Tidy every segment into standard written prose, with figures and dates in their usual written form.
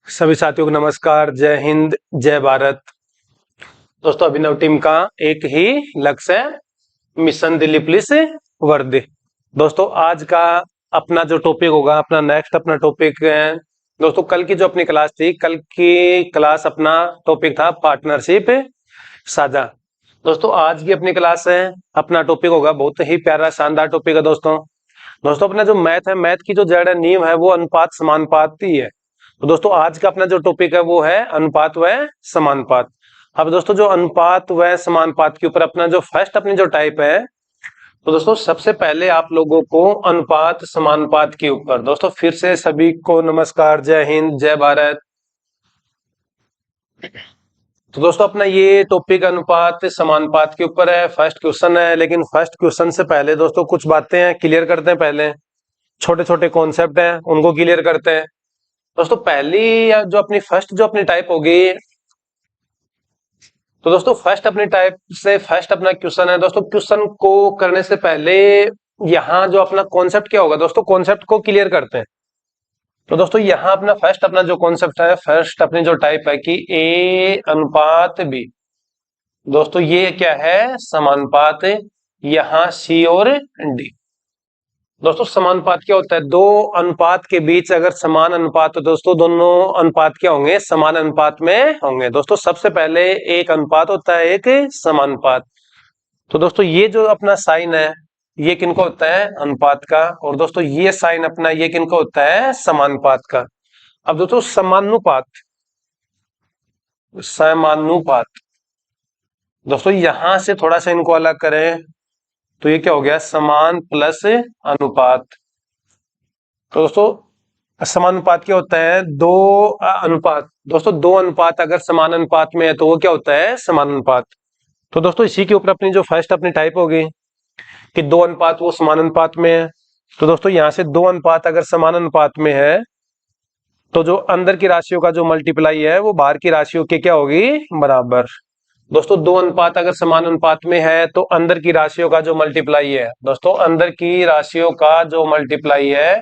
सभी साथियों को नमस्कार, जय हिंद, जय भारत। दोस्तों, अभिनव टीम का एक ही लक्ष्य है, मिशन दिल्ली पुलिस वर्दी। दोस्तों, आज का अपना जो टॉपिक होगा, अपना नेक्स्ट अपना टॉपिक है दोस्तों, कल की जो अपनी क्लास थी, कल की क्लास अपना टॉपिक था पार्टनरशिप साझा। दोस्तों, आज की अपनी क्लास है, अपना टॉपिक होगा बहुत ही प्यारा शानदार टॉपिक है दोस्तों। दोस्तों, अपना जो मैथ है, मैथ की जो जड़ नींव है वो अनुपात समानुपात ही है। तो दोस्तों, आज का अपना जो टॉपिक है वो है अनुपात व समानुपात। अब दोस्तों, जो अनुपात व समानुपात के ऊपर अपना जो फर्स्ट अपनी जो टाइप है, तो दोस्तों सबसे पहले आप लोगों को अनुपात समानुपात के ऊपर, दोस्तों फिर से सभी को नमस्कार, जय हिंद, जय भारत। तो दोस्तों, अपना ये टॉपिक अनुपात समानुपात के ऊपर है, फर्स्ट क्वेश्चन है। लेकिन फर्स्ट क्वेश्चन से पहले दोस्तों कुछ बातें हैं, क्लियर करते हैं। पहले छोटे छोटे कॉन्सेप्ट हैं, उनको क्लियर करते हैं। दोस्तों, पहली या जो अपनी फर्स्ट जो अपनी टाइप होगी, तो दोस्तों फर्स्ट अपनी टाइप से फर्स्ट अपना क्वेश्चन है। दोस्तों, क्वेश्चन को करने से पहले यहाँ जो अपना कॉन्सेप्ट क्या होगा, दोस्तों कॉन्सेप्ट को क्लियर करते हैं। तो दोस्तों, यहाँ अपना फर्स्ट अपना जो कॉन्सेप्ट है, फर्स्ट अपनी जो टाइप है कि ए अनुपात बी। दोस्तों, ये क्या है, समानुपात। यहाँ सी और डी। दोस्तों, समानुपात क्या होता है, दो अनुपात के बीच अगर समान अनुपात, तो दोस्तों दोनों अनुपात क्या होंगे, समान अनुपात में होंगे। दोस्तों, सबसे पहले एक अनुपात होता है, एक समानुपात। तो दोस्तों, ये जो अपना साइन है, ये किनको होता है, अनुपात का। और दोस्तों, ये साइन अपना, ये किनको होता है, समानुपात का। अब दोस्तों, समानुपात, समानुपात, दोस्तों यहां से थोड़ा सा इनको अलग करें तो ये क्या हो गया, समान प्लस अनुपात। तो दोस्तों, समानुपात क्या होता है, दो अनुपात। दोस्तों, दो अनुपात अगर समान अनुपात में है तो वो क्या होता है, समानुपात। तो दोस्तों, इसी के ऊपर अपनी जो फर्स्ट अपनी टाइप होगी कि दो अनुपात वो समान अनुपात में है। तो दोस्तों, यहां से दो अनुपात अगर समान अनुपात में है तो जो अंदर की राशियों का जो मल्टीप्लाई है वो बाहर की राशियों के क्या होगी, बराबर। दोस्तों, दो अनुपात अगर समान अनुपात में है तो अंदर की राशियों का जो मल्टीप्लाई है, दोस्तों अंदर की राशियों का जो मल्टीप्लाई है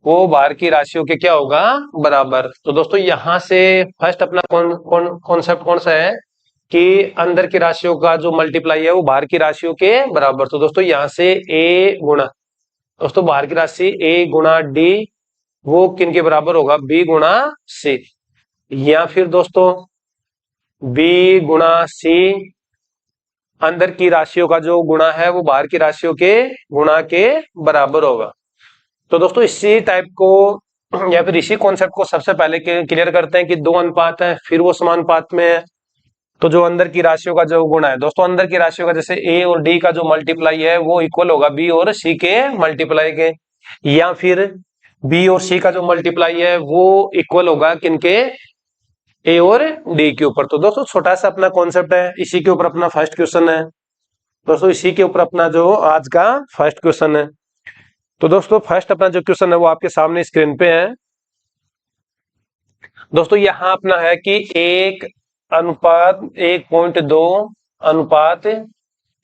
वो बाहर की राशियों के क्या होगा, बराबर। तो दोस्तों, यहां से फर्स्ट अपना कॉन्सेप्ट कौन सा है कि अंदर की राशियों का जो मल्टीप्लाई है वो बाहर की राशियों के बराबर। तो दोस्तों, यहां से ए गुणा, दोस्तों बाहर की राशि ए गुणा डी, वो किन के बराबर होगा, बी गुणा सी। या फिर दोस्तों बी गुणा सी, अंदर की राशियों का जो गुणा है वो बाहर की राशियों के गुणा के बराबर होगा। तो दोस्तों, इसी टाइप को या फिर इसी कॉन्सेप्ट को सबसे पहले क्लियर करते हैं कि दो अनुपात है, फिर वो समानुपात में है। तो जो अंदर की राशियों का जो गुणा है, दोस्तों अंदर की राशियों का जैसे ए और डी का जो मल्टीप्लाई है वो इक्वल होगा बी और सी के मल्टीप्लाई के। या फिर बी और सी का जो मल्टीप्लाई है वो इक्वल होगा किनके, ए और डी के ऊपर। तो दोस्तों, छोटा सा अपना कॉन्सेप्ट है, इसी के ऊपर अपना फर्स्ट क्वेश्चन है। दोस्तों, इसी के ऊपर अपना जो आज का फर्स्ट क्वेश्चन है। तो दोस्तों, फर्स्ट अपना जो क्वेश्चन है वो आपके सामने स्क्रीन पे है। दोस्तों, यहां अपना है कि एक अनुपात 1.2 अनुपात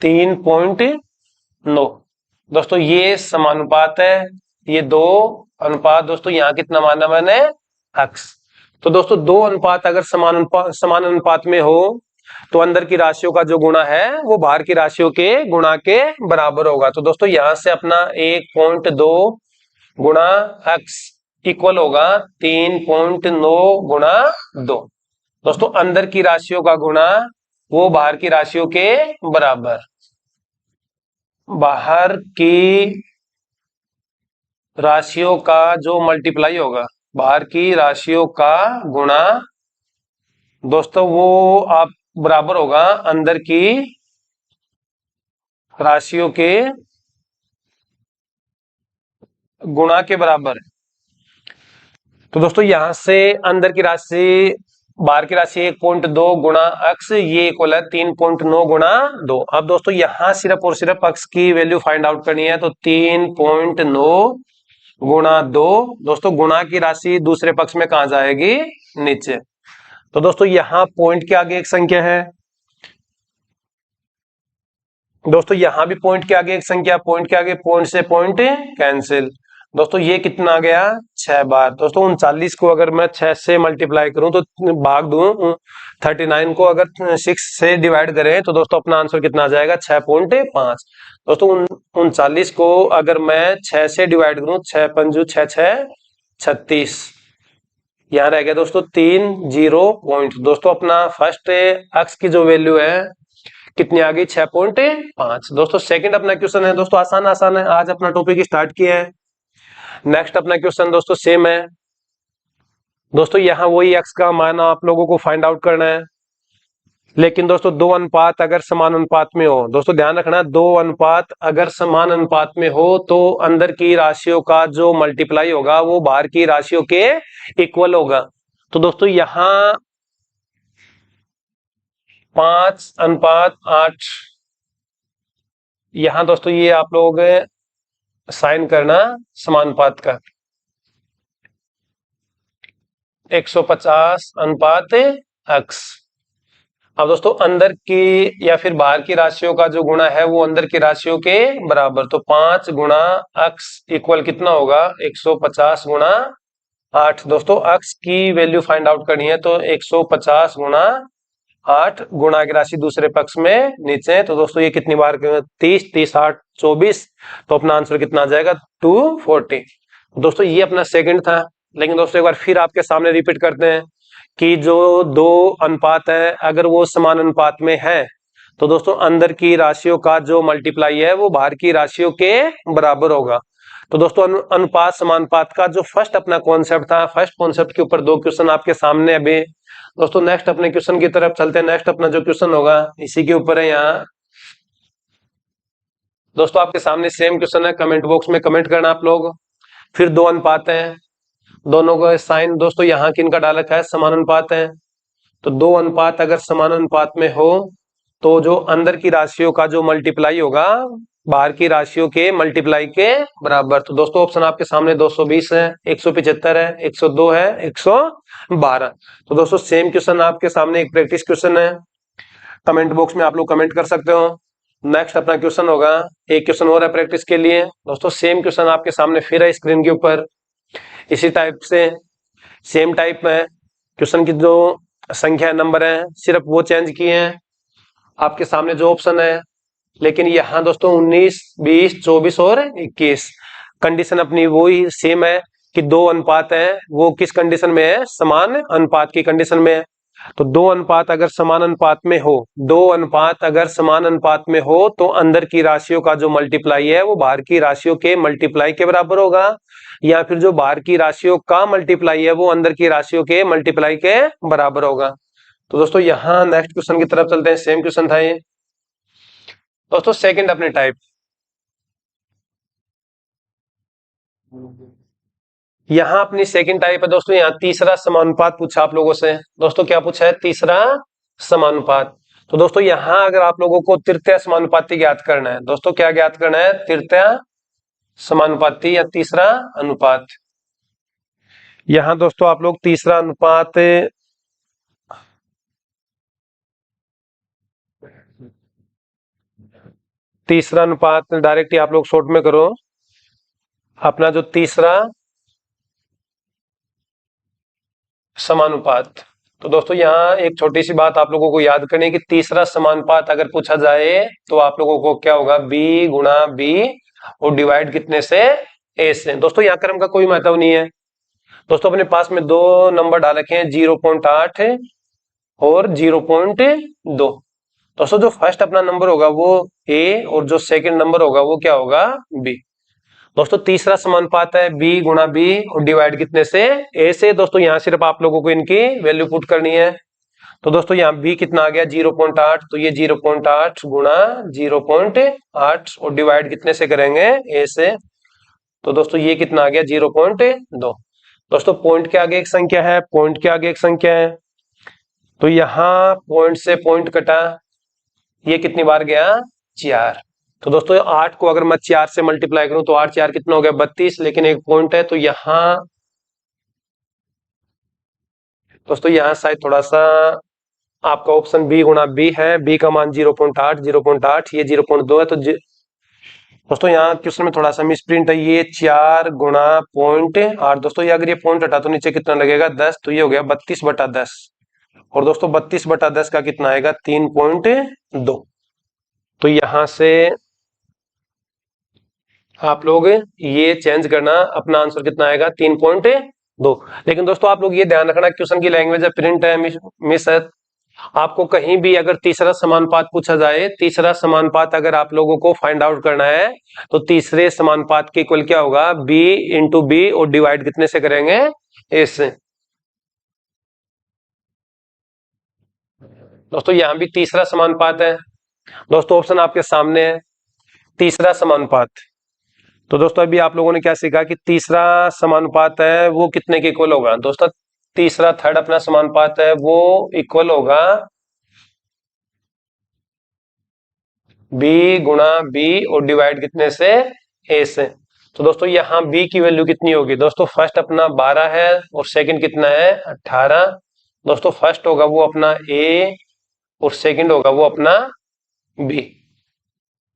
3.9। दोस्तों, ये समानुपात है, ये दो अनुपात। दोस्तों, यहाँ कितना माना मैंने, x। तो दोस्तों, दो अनुपात अगर समान अनुपात में हो तो अंदर की राशियों का जो गुणा है वो बाहर की राशियों के गुणा के बराबर होगा। तो दोस्तों, यहां से अपना 1.2 गुणा x इक्वल होगा 3.9 गुणा 2। दोस्तों, अंदर की राशियों का गुणा वो बाहर की राशियों के बराबर। बाहर की राशियों का जो मल्टीप्लाई होगा, बाहर की राशियों का गुणा, दोस्तों वो आप बराबर होगा अंदर की राशियों के गुणा के बराबर। तो दोस्तों, यहां से अंदर की राशि बाहर की राशि 1.2 गुणा अक्स, ये इक्वल है 3.9 गुणा 2। अब दोस्तों, यहां सिर्फ और सिर्फ अक्स की वैल्यू फाइंड आउट करनी है। तो 3.9 गुणा 2, दोस्तों गुणा की राशि दूसरे पक्ष में कहां जाएगी, नीचे। तो दोस्तों, यहां पॉइंट के आगे एक संख्या है, दोस्तों यहां भी पॉइंट के आगे एक संख्या, पॉइंट के आगे पॉइंट से पॉइंट कैंसिल। दोस्तों ये कितना आ गया 6 बार। दोस्तों 39 को अगर मैं 6 से मल्टीप्लाई करूं तो भाग दूं 39 को अगर 6 से डिवाइड करें तो दोस्तों अपना आंसर कितना आ जाएगा 6.5। दोस्तों 39 को अगर मैं 6 से डिवाइड करूं 6 पंजू 6 6 36, यहाँ रह गया दोस्तों 3 0 पॉइंट। दोस्तों अपना फर्स्ट अक्स की जो वैल्यू है कितनी आ गई 6.5। दोस्तों सेकंड अपना क्वेश्चन है दोस्तों, आसान आसान है, आज अपना टॉपिक स्टार्ट किया है। नेक्स्ट अपना क्वेश्चन दोस्तों सेम है। दोस्तों यहाँ वही एक्स का मान आप लोगों को फाइंड आउट करना है, लेकिन दोस्तों दो अनुपात अगर समान अनुपात में हो, दोस्तों ध्यान रखना, दो अनुपात अगर समान अनुपात में हो तो अंदर की राशियों का जो मल्टीप्लाई होगा वो बाहर की राशियों के इक्वल होगा। तो दोस्तों यहाँ 5:8, यहाँ दोस्तों ये आप लोग साइन करना समानुपात का 150:x। अब दोस्तों अंदर की या फिर बाहर की राशियों का जो गुणा है वो अंदर की राशियों के बराबर, तो 5 गुणा x इक्वल कितना होगा 150 गुणा 8। दोस्तों x की वैल्यू फाइंड आउट करनी है तो 150 गुणा 8 गुणा की राशि दूसरे पक्ष में नीचे, तो दोस्तों ये कितनी बार 30 30 8 24, तो अपना आंसर कितना आ जाएगा 240। दोस्तों ये अपना सेकंड था, लेकिन दोस्तों एक बार फिर आपके सामने रिपीट करते हैं कि जो दो अनुपात है अगर वो समान अनुपात में है तो दोस्तों अंदर की राशियों का जो मल्टीप्लाई है वो बाहर की राशियों के बराबर होगा। तो दोस्तों अनुपात समानुपात का जो फर्स्ट अपना कॉन्सेप्ट था, फर्स्ट कॉन्सेप्ट के ऊपर दो क्वेश्चन आपके सामने अभी। दोस्तों नेक्स्ट अपने क्वेश्चन की तरफ चलते हैं। नेक्स्ट अपना जो क्वेश्चन होगा इसी के ऊपर है। यहाँ दोस्तों आपके सामने सेम क्वेश्चन है, कमेंट बॉक्स में कमेंट करना आप लोग। फिर दो अनुपात हैं, दोनों का साइन दोस्तों यहाँ किनका डाल रखा है समानुपात है। तो दो अनुपात अगर समानुपात में हो तो जो अंदर की राशियों का जो मल्टीप्लाई होगा बाहर की राशियों के मल्टीप्लाई के बराबर। तो दोस्तों ऑप्शन आपके सामने 220 है, 175 है, 102 है, 112। तो दोस्तों सेम क्वेश्चन आपके सामने एक प्रैक्टिस क्वेश्चन है, कमेंट बॉक्स में आप लोग कमेंट कर सकते हो। नेक्स्ट अपना क्वेश्चन होगा, एक क्वेश्चन और है प्रैक्टिस के लिए। दोस्तों सेम क्वेश्चन आपके सामने फिर है स्क्रीन के ऊपर, इसी टाइप से सेम टाइप में क्वेश्चन की जो संख्या नंबर है सिर्फ वो चेंज किए हैं, आपके सामने जो ऑप्शन है। लेकिन यहाँ दोस्तों 19 20 24 और 21 कंडीशन अपनी वही सेम है कि दो अनुपात है वो किस कंडीशन में है, समान अनुपात की कंडीशन में है। तो दो अनुपात अगर समान अनुपात में हो, दो अनुपात अगर समान अनुपात में हो तो अंदर की राशियों का जो मल्टीप्लाई है वो बाहर की राशियों के मल्टीप्लाई के बराबर होगा, या फिर जो बाहर की राशियों का मल्टीप्लाई है वो अंदर की राशियों के मल्टीप्लाई के बराबर होगा। तो दोस्तों यहाँ नेक्स्ट क्वेश्चन की तरफ चलते हैं, सेम क्वेश्चन था ये। दोस्तों सेकंड अपने टाइप, यहाँ अपनी सेकंड टाइप है दोस्तों, यहाँ तीसरा समानुपात पूछा आप लोगों से। दोस्तों क्या पूछा है, तीसरा समानुपात। तो दोस्तों यहाँ अगर आप लोगों को तृतीय समानुपाती ज्ञात करना है, दोस्तों क्या ज्ञात करना है, तृतीय समानुपाती या तीसरा अनुपात। यहाँ दोस्तों आप लोग तीसरा अनुपात डायरेक्टली आप लोग शॉर्ट में करो। अपना जो तीसरा समानुपात, तो दोस्तों यहाँ एक छोटी सी बात आप लोगों को याद करनी है कि तीसरा समानुपात अगर पूछा जाए तो आप लोगों को क्या होगा, बी गुणा बी और डिवाइड कितने से, ए से। दोस्तों यहाँ क्रम का कोई महत्व नहीं है। दोस्तों अपने पास में दो नंबर डाल रखे हैं 0.8 और 0.2। दोस्तों जो फर्स्ट अपना नंबर होगा वो ए और जो सेकंड नंबर होगा वो क्या होगा, बी। दोस्तों तीसरा समानुपात है बी गुणा बी और डिवाइड कितने से, ए से। दोस्तों यहाँ सिर्फ आप लोगों को इनकी वैल्यू पुट करनी है। तो दोस्तों यहाँ बी कितना आ गया 0.8, तो ये 0.8 गुणा 0.8 और डिवाइड कितने से करेंगे, ए से। तो दोस्तों ये कितना आ गया 0.2। दोस्तों पॉइंट के आगे एक संख्या है, पॉइंट के आगे एक संख्या है, तो यहाँ पॉइंट से पॉइंट कटा, ये कितनी बार गया 4। तो दोस्तों 8 को अगर मैं 4 से मल्टीप्लाई करूं तो 8 4 कितना हो गया 32, लेकिन एक पॉइंट है तो यहाँ दोस्तों यहाँ शायद थोड़ा सा आपका ऑप्शन बी गुणा बी है। बी का मान 0.8, 0.8, ये 0.2 है। तो दोस्तों यहाँ क्वेश्चन में थोड़ा सा मिसप्रिंट है, ये 4 गुणा 0.8। दोस्तों ये अगर ये पॉइंट हटा तो नीचे कितना लगेगा 10, तो ये हो गया 32/10। और दोस्तों 32/10 का कितना आएगा 3.2। तो यहां से आप लोग ये चेंज करना, अपना आंसर कितना आएगा 3.2। लेकिन दोस्तों आप लोग ये ध्यान रखना, क्वेश्चन की लैंग्वेज है प्रिंट है, मिस है। आपको कहीं भी अगर तीसरा समानुपात पूछा जाए, तीसरा समानुपात अगर आप लोगों को फाइंड आउट करना है, तो तीसरे समानुपात के इक्वल क्या होगा b इंटू बी, और डिवाइड कितने से करेंगे a से। दोस्तों यहां भी तीसरा समानुपात है। दोस्तों ऑप्शन आपके सामने है, तीसरा समानुपात। तो दोस्तों अभी आप लोगों ने क्या सीखा कि तीसरा समानुपात है वो कितने के इक्वल होगा। दोस्तों तीसरा थर्ड अपना समानुपात है वो इक्वल होगा b गुणा b, और डिवाइड कितने से a से। तो दोस्तों यहाँ b की वैल्यू कितनी होगी। दोस्तों फर्स्ट अपना 12 है और सेकंड कितना है 18। दोस्तों फर्स्ट होगा वो अपना a और सेकंड होगा वो अपना b।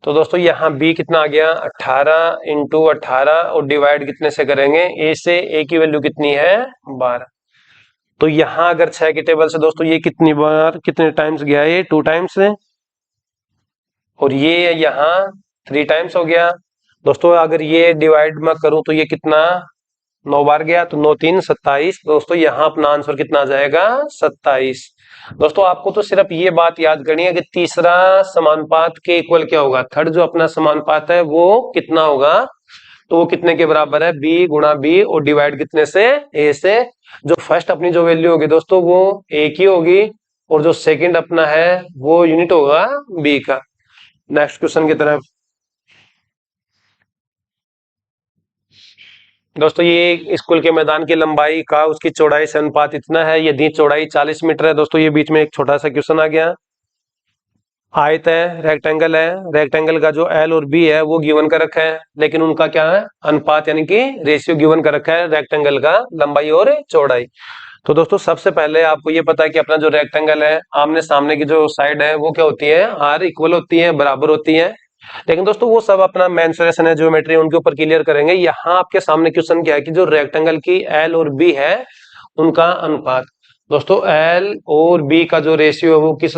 तो दोस्तों यहाँ b कितना आ गया 18 इंटू 18, और डिवाइड कितने से करेंगे a से। a की वैल्यू कितनी है 12। तो यहाँ अगर 6 के टेबल से दोस्तों ये कितनी बार कितने टाइम्स गया, ये 2 टाइम्स है, और ये यहाँ 3 टाइम्स हो गया। दोस्तों अगर ये डिवाइड में करूं तो ये कितना 9 बार गया, तो 9 3 27। दोस्तों यहाँ अपना आंसर कितना आ जाएगा 27। दोस्तों आपको तो सिर्फ ये बात याद करनी है कि तीसरा समानुपात के इक्वल क्या होगा, थर्ड जो अपना समानुपात है वो कितना होगा। तो वो कितने के बराबर है b गुणा b, और डिवाइड कितने से a से। जो फर्स्ट अपनी जो वैल्यू होगी दोस्तों वो a की होगी, और जो सेकंड अपना है वो यूनिट होगा b का। नेक्स्ट क्वेश्चन की तरफ। दोस्तों ये स्कूल के मैदान की लंबाई का उसकी चौड़ाई से अनुपात इतना है, यदि चौड़ाई 40 मीटर है। दोस्तों ये बीच में एक छोटा सा क्वेश्चन आ गया। आयत है, रेक्टेंगल है, रेक्टेंगल का जो एल और बी है वो गिवन कर रखा है, लेकिन उनका क्या है अनुपात यानी कि रेशियो गिवन कर रखा है रेक्टेंगल का लंबाई और चौड़ाई। तो दोस्तों सबसे पहले आपको ये पता है कि अपना जो रेक्टेंगल है, आमने सामने की जो साइड है वो क्या होती है आर इक्वल होती है, बराबर होती है। लेकिन दोस्तों वो सब अपना मेंसुरेशन है, ज्योमेट्री, उनके ऊपर क्लियर करेंगे। यहाँ आपके सामने क्वेश्चन क्या है कि जो रेक्टेंगल की एल और बी है उनका अनुपात। दोस्तों एल और बी का जो रेशियो है वो किस,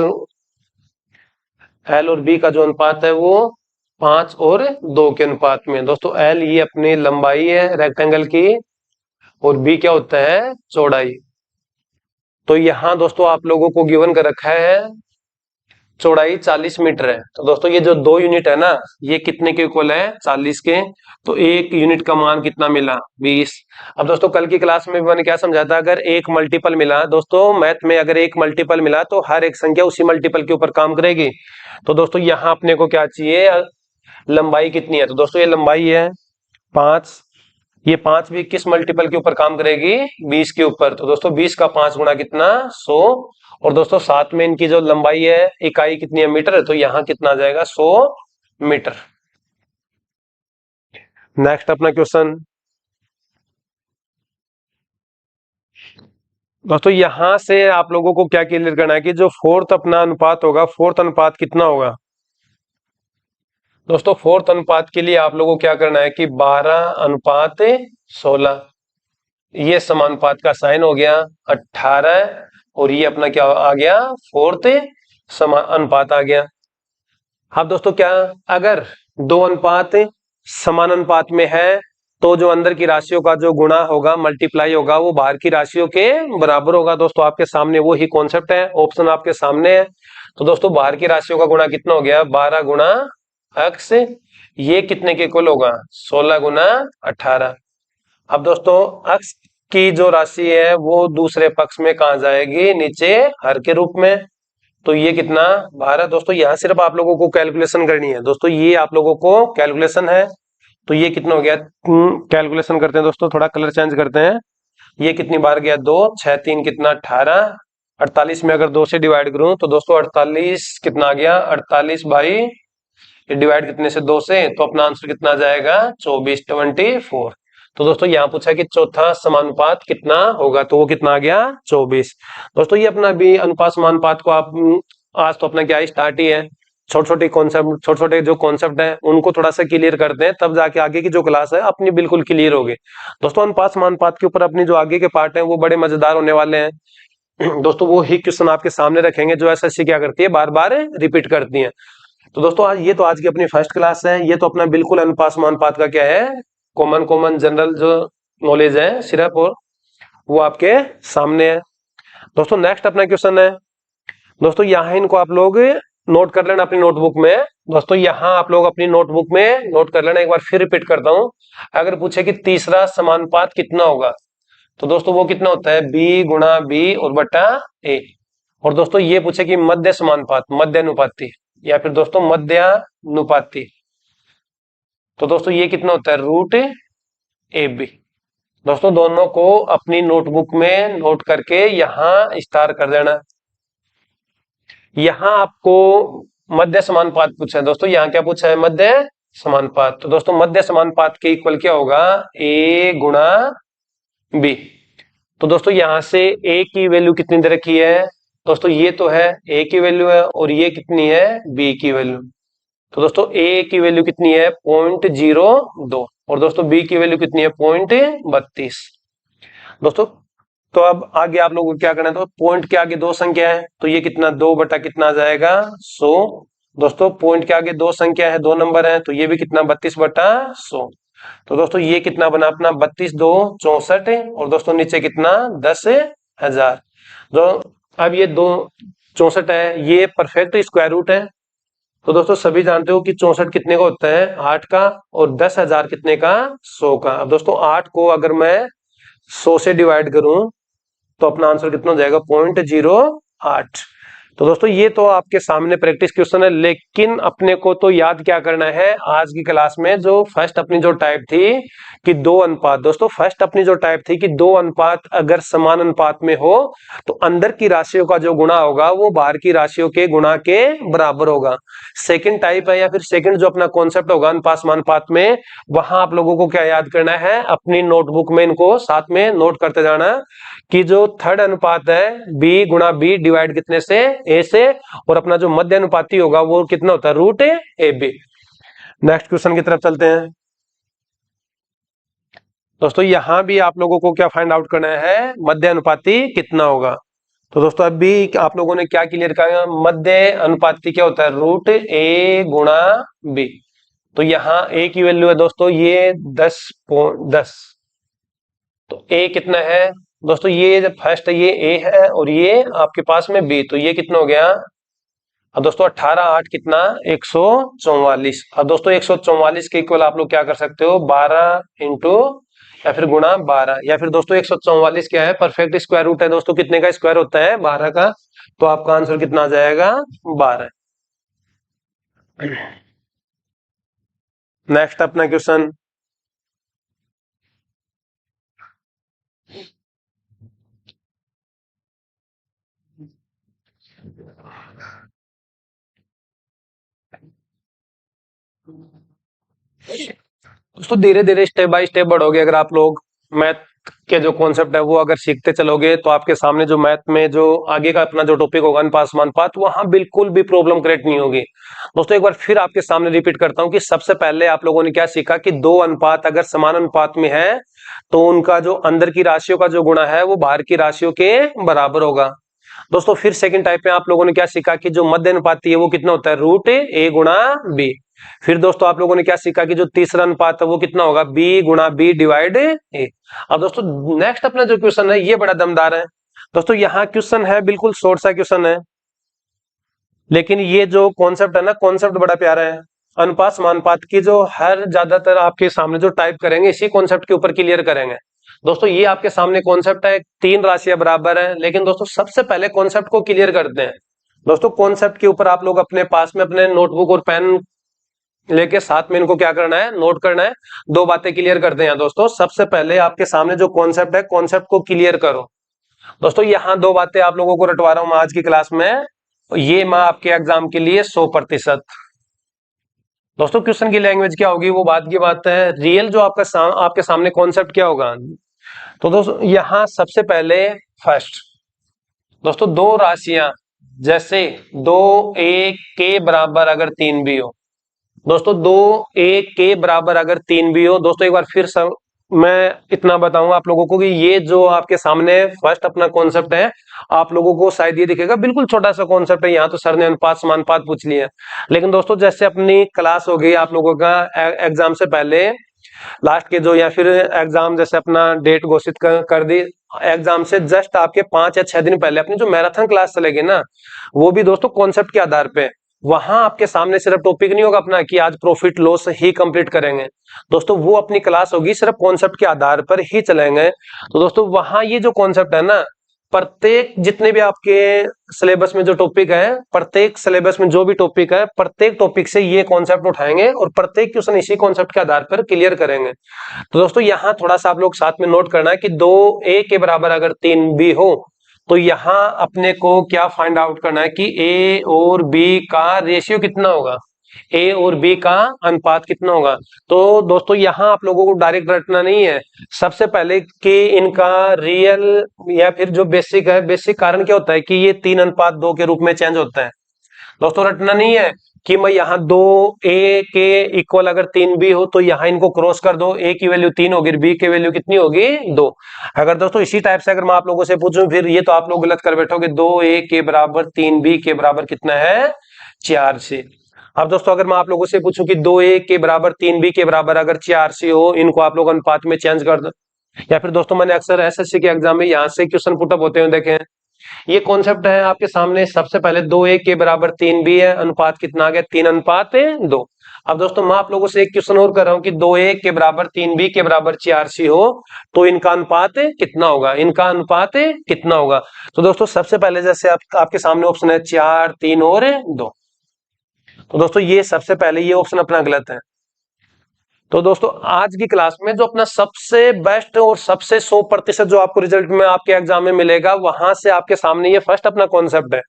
एल और बी का जो अनुपात है वो 5 और 2 के अनुपात में। दोस्तों एल ये अपनी लंबाई है रेक्टेंगल की, और बी क्या होता है चौड़ाई। तो यहाँ दोस्तों आप लोगों को गिवन कर रखा है चौड़ाई 40 मीटर है। तो दोस्तों ये जो 2 यूनिट है ना, ये कितने के इक्वल है 40 के। तो एक यूनिट का मान कितना मिला 20। अब दोस्तों कल की क्लास में भी मैंने क्या समझाया था, अगर एक मल्टीपल मिला दोस्तों मैथ में, अगर एक मल्टीपल मिला तो हर एक संख्या उसी मल्टीपल के ऊपर काम करेगी। तो दोस्तों यहाँ अपने को क्या चाहिए, लंबाई कितनी है। तो दोस्तों ये लंबाई है 5, ये 5 भी किस मल्टीपल के ऊपर काम करेगी 20 के ऊपर। तो दोस्तों 20 का 5 गुना कितना 100। और दोस्तों साथ में इनकी जो लंबाई है इकाई कितनी है मीटर है, तो यहाँ कितना आ जाएगा 100 मीटर। नेक्स्ट अपना क्वेश्चन। दोस्तों यहां से आप लोगों को क्या क्लियर करना है कि जो फोर्थ अपना अनुपात होगा, फोर्थ अनुपात कितना होगा। दोस्तों फोर्थ अनुपात के लिए आप लोगों को क्या करना है कि 12:16, ये समानुपात का साइन हो गया 18, और ये अपना क्या आ गया फोर्थ अनुपात आ गया। अब दोस्तों क्या, अगर दो अनुपात समान अनुपात में है तो जो अंदर की राशियों का जो गुणा होगा, मल्टीप्लाई होगा, वो बाहर की राशियों के बराबर होगा। दोस्तों आपके सामने वो ही कॉन्सेप्ट है, ऑप्शन आपके सामने है। तो दोस्तों बाहर की राशियों का गुणा कितना हो गया 12 गुणा x, ये कितने के इक्वल होगा 16 गुणा 18। अब दोस्तों x की जो राशि है वो दूसरे पक्ष में कहा जाएगी, नीचे हर के रूप में। तो ये कितना 12। दोस्तों यहाँ सिर्फ आप लोगों को कैलकुलेशन करनी है। दोस्तों ये आप लोगों को कैलकुलेशन है। तो ये कितना हो गया, कैलकुलेशन करते हैं दोस्तों, थोड़ा कलर चेंज करते हैं। ये कितनी बार गया 2, 6 3 कितना 18, 48 में अगर 2 से डिवाइड करूं तो दोस्तों 48 कितना आ गया 48 बाई, ये डिवाइड कितने से 2 से, तो अपना आंसर कितना आ जाएगा 24, 24। तो दोस्तों यहाँ पूछा कि चौथा समानुपात कितना होगा, तो वो कितना आ गया 24। दोस्तों ये अपना भी अनुपात समानुपात को आप आज तो अपना क्या स्टार्ट ही है, छोटे छोटे कॉन्सेप्ट, छोटे छोटे जो कॉन्सेप्ट है उनको थोड़ा सा क्लियर करते हैं, तब जाके आगे की जो क्लास है अपनी बिल्कुल क्लियर होगी। दोस्तों अनुपात समानुपात के ऊपर अपनी जो आगे के पार्ट है वो बड़े मजेदार होने वाले हैं। दोस्तों वो ही क्वेश्चन आपके सामने रखेंगे जो एसएससी क्या करती है, बार बार रिपीट करती है। तो दोस्तों आज की अपनी फर्स्ट क्लास है, ये तो अपना बिल्कुल अनुपात समानुपात का क्या है, कॉमन कॉमन जनरल जो नॉलेज है सिर्फ, और वो आपके सामने है। दोस्तों नेक्स्ट अपना क्वेश्चन है, दोस्तों यहाँ इनको आप लोग नोट कर लेना अपनी नोटबुक में। दोस्तों यहाँ आप लोग अपनी नोटबुक में नोट कर लेना, एक बार फिर रिपीट करता हूं। अगर पूछे कि तीसरा समानुपात कितना होगा, तो दोस्तों वो कितना होता है, बी गुणा बी और बटा ए। और दोस्तों ये पूछे कि मध्य समानुपात, मध्य अनुपाती, या फिर दोस्तों मध्यानुपाती, तो दोस्तों ये कितना होता है, रूट ए बी। दोस्तों दोनों को अपनी नोटबुक में नोट करके यहाँ स्टार कर देना। यहाँ आपको मध्य समानुपात पूछा है दोस्तों, यहाँ क्या पूछा है, मध्य समानुपात। तो दोस्तों मध्य समानुपात के इक्वल क्या होगा, ए गुणा बी। तो दोस्तों यहां से ए की वैल्यू कितनी दे रखी है, दोस्तों ये तो है ए की वैल्यू है, और ये कितनी है, बी की वैल्यू। तो दोस्तों ए की वैल्यू कितनी है, 0.02, और दोस्तों बी की वैल्यू कितनी है, 0.32। दोस्तों तो अब आगे आप लोगों को क्या करना है, तो पॉइंट के आगे दो संख्या है, तो ये कितना, 2 बटा कितना आ जाएगा 100। दोस्तों पॉइंट के आगे दो संख्या है, दो नंबर है, तो ये भी कितना, 32 बटा 100। तो दोस्तों ये कितना बना अपना, 32 2 64, और दोस्तों नीचे कितना 10,000। जो अब ये 64 है, ये परफेक्ट स्क्वायर रूट है। तो दोस्तों सभी जानते हो कि 64 कितने का होता है, 8 का, और 10,000 कितने का, 100 का। अब दोस्तों 8 को अगर मैं 100 से डिवाइड करूं तो अपना आंसर कितना हो जाएगा, 0.08। तो दोस्तों ये तो आपके सामने प्रैक्टिस क्वेश्चन है, लेकिन अपने को तो याद क्या करना है आज की क्लास में, जो फर्स्ट अपनी जो टाइप थी कि दो अनुपात, दोस्तों फर्स्ट अपनी जो टाइप थी कि दो अनुपात अगर समान अनुपात में हो तो अंदर की राशियों का जो गुणा होगा वो बाहर की राशियों के गुणा के बराबर होगा। सेकंड टाइप है, या फिर सेकंड जो अपना कॉन्सेप्ट होगा अनुपात समानुपात में, वहां आप लोगों को क्या याद करना है, अपनी नोटबुक में इनको साथ में नोट करते जाना कि जो थर्ड अनुपात है बी गुणा बी डिवाइड कितने से, ए से, और अपना जो मध्य अनुपाती होगा वो कितना होता है, root A B. Next question की तरफ चलते हैं। दोस्तों यहां भी आप लोगों को क्या फाइंड आउट करना है, मध्य अनुपाती कितना होगा। तो दोस्तों अभी आप लोगों ने क्या क्लियर किया, मध्य अनुपाती क्या होता है, रूट ए गुणा बी। तो यहाँ ए की वैल्यू है दोस्तों ये 10.10, तो ए कितना है दोस्तों, ये जब फर्स्ट ये ए है और ये आपके पास में बी, तो ये कितना हो गया, अब दोस्तों 18 8 कितना 144। अब दोस्तों 144 के इक्वल आप लोग क्या कर सकते हो, 12 इंटू या फिर गुणा 12, या फिर दोस्तों 144 क्या है, परफेक्ट स्क्वायर रूट है दोस्तों, कितने का स्क्वायर होता है, 12 का। तो आपका आंसर कितना आ जाएगा, 12। नेक्स्ट अपना क्वेश्चन, दोस्तों धीरे धीरे स्टेप बाय स्टेप बढ़ोगे अगर आप लोग मैथ के जो कॉन्सेप्ट है वो अगर सीखते चलोगे, तो आपके सामने जो मैथ में जो आगे का अपना जो टॉपिक होगा अनुपात समानुपात, वहां बिल्कुल भी प्रॉब्लम क्रिएट नहीं होगी। दोस्तों एक बार फिर आपके सामने रिपीट करता हूं कि सबसे पहले आप लोगों ने क्या सीखा कि दो अनुपात अगर समान अनुपात में है तो उनका जो अंदर की राशियों का जो गुणा है वो बाहर की राशियों के बराबर होगा। दोस्तों फिर सेकंड टाइप में आप लोगों ने क्या सीखा कि जो मध्य अनुपाती है वो कितना होता है, रूट ए गुणा बी। फिर दोस्तों आप लोगों ने क्या सीखा कि जो तीसरा अनुपात है वो कितना होगा, बी गुणा बी डिवाइड ए। अब दोस्तों नेक्स्ट अपना जो क्वेश्चन है ये बड़ा दमदार है दोस्तों, यहाँ क्वेश्चन है बिल्कुल शॉर्ट सा क्वेश्चन है, लेकिन ये जो कॉन्सेप्ट है ना, कॉन्सेप्ट बड़ा प्यारा है। अनुपात समानुपात की जो हर ज्यादातर आपके सामने जो टाइप करेंगे इसी कॉन्सेप्ट के ऊपर क्लियर करेंगे। दोस्तों ये आपके सामने कॉन्सेप्ट है, तीन राशियां बराबर है, लेकिन दोस्तों सबसे पहले कॉन्सेप्ट को क्लियर करते हैं। दोस्तों कॉन्सेप्ट के ऊपर आप लोग अपने पास में अपने नोटबुक और पेन लेके साथ में इनको क्या करना है, नोट करना है। दो बातें क्लियर करते हैं दोस्तों, सबसे पहले आपके सामने जो कॉन्सेप्ट है कॉन्सेप्ट को क्लियर करो। दोस्तों यहाँ दो बातें आप लोगों को रटवा रहा हूं मैं आज की क्लास में, ये मैं आपके एग्जाम के लिए 100%। दोस्तों क्वेश्चन की लैंग्वेज क्या होगी वो बात की बात है। रियल जो आपके सामने कॉन्सेप्ट क्या होगा। तो दोस्तों यहां सबसे पहले फर्स्ट दोस्तों दो राशियां, जैसे दो ए के बराबर अगर तीन भी हो, दोस्तों दो ए के बराबर अगर तीन भी हो, दोस्तों एक बार फिर सब मैं इतना बताऊंगा आप लोगों को कि ये जो आपके सामने फर्स्ट अपना कॉन्सेप्ट है, आप लोगों को शायद ये दिखेगा बिल्कुल छोटा सा कॉन्सेप्ट है, यहाँ तो सर ने अनुपात समानुपात पूछ लिया है। लेकिन दोस्तों जैसे अपनी क्लास हो गई आप लोगों का एग्जाम से पहले, लास्ट के जो या फिर एग्जाम जैसे अपना डेट घोषित कर दी, एग्जाम से जस्ट आपके 5 या 6 दिन पहले अपनी जो मैराथन क्लास चलेगी ना, वो भी दोस्तों कॉन्सेप्ट के आधार पे। वहां आपके सामने सिर्फ टॉपिक नहीं होगा अपना कि आज प्रॉफिट लॉस ही कंप्लीट करेंगे, दोस्तों वो अपनी क्लास होगी सिर्फ कॉन्सेप्ट के आधार पर ही चलेंगे। तो दोस्तों वहां ये जो कॉन्सेप्ट है ना, प्रत्येक जितने भी आपके सिलेबस में जो टॉपिक है, प्रत्येक सिलेबस में जो भी टॉपिक है, प्रत्येक टॉपिक से ये कॉन्सेप्ट उठाएंगे और प्रत्येक क्वेश्चन इसी कॉन्सेप्ट के आधार पर क्लियर करेंगे। तो दोस्तों यहाँ थोड़ा सा आप लोग साथ में नोट करना है कि दो ए के बराबर अगर तीन बी हो, तो यहाँ अपने को क्या फाइंड आउट करना है कि ए और बी का रेशियो कितना होगा, ए और बी का अनुपात कितना होगा। तो दोस्तों यहाँ आप लोगों को डायरेक्ट रटना नहीं है, सबसे पहले कि इनका रियल या फिर जो बेसिक है, बेसिक कारण क्या होता है कि ये 3:2 के रूप में चेंज होता है। दोस्तों रटना नहीं है कि मैं यहाँ दो ए के इक्वल अगर तीन बी हो तो यहाँ इनको क्रॉस कर दो, ए की वैल्यू 3 होगी, बी की वैल्यू कितनी होगी 2। अगर दोस्तों इसी टाइप से अगर मैं आप लोगों से पूछूं फिर ये तो आप लोग गलत कर बैठोगे, 2 ए के बराबर 3 बी के बराबर कितना है 4 सी। अब दोस्तों अगर मैं आप लोगों से पूछूं कि 2 ए के बराबर 3 बी के बराबर अगर 4 सी हो, इनको आप लोग अनुपात में चेंज कर दो। या फिर दोस्तों मैंने अक्सर एसएससी के एग्जाम में यहाँ से क्वेश्चन पुटअप होते हुए देखे हैं। ये कॉन्सेप्ट है आपके सामने, सबसे पहले 2 ए के बराबर 3 बी है, अनुपात कितना आ गया 3:2। अब दोस्तों मैं आप लोगों से एक क्वेश्चन और कर रहा हूं कि 2 ए के बराबर 3 बी के बराबर 4 सी हो तो इनका अनुपात कितना होगा, इनका अनुपात कितना होगा। तो दोस्तों सबसे पहले जैसे आपके सामने ऑप्शन है 4, 3 और 2, तो दोस्तों ये सबसे पहले ये ऑप्शन अपना गलत है। तो दोस्तों आज की क्लास में जो अपना सबसे बेस्ट और सबसे 100% जो आपको रिजल्ट में आपके एग्जाम में मिलेगा, वहां से आपके सामने ये फर्स्ट अपना कॉन्सेप्ट है।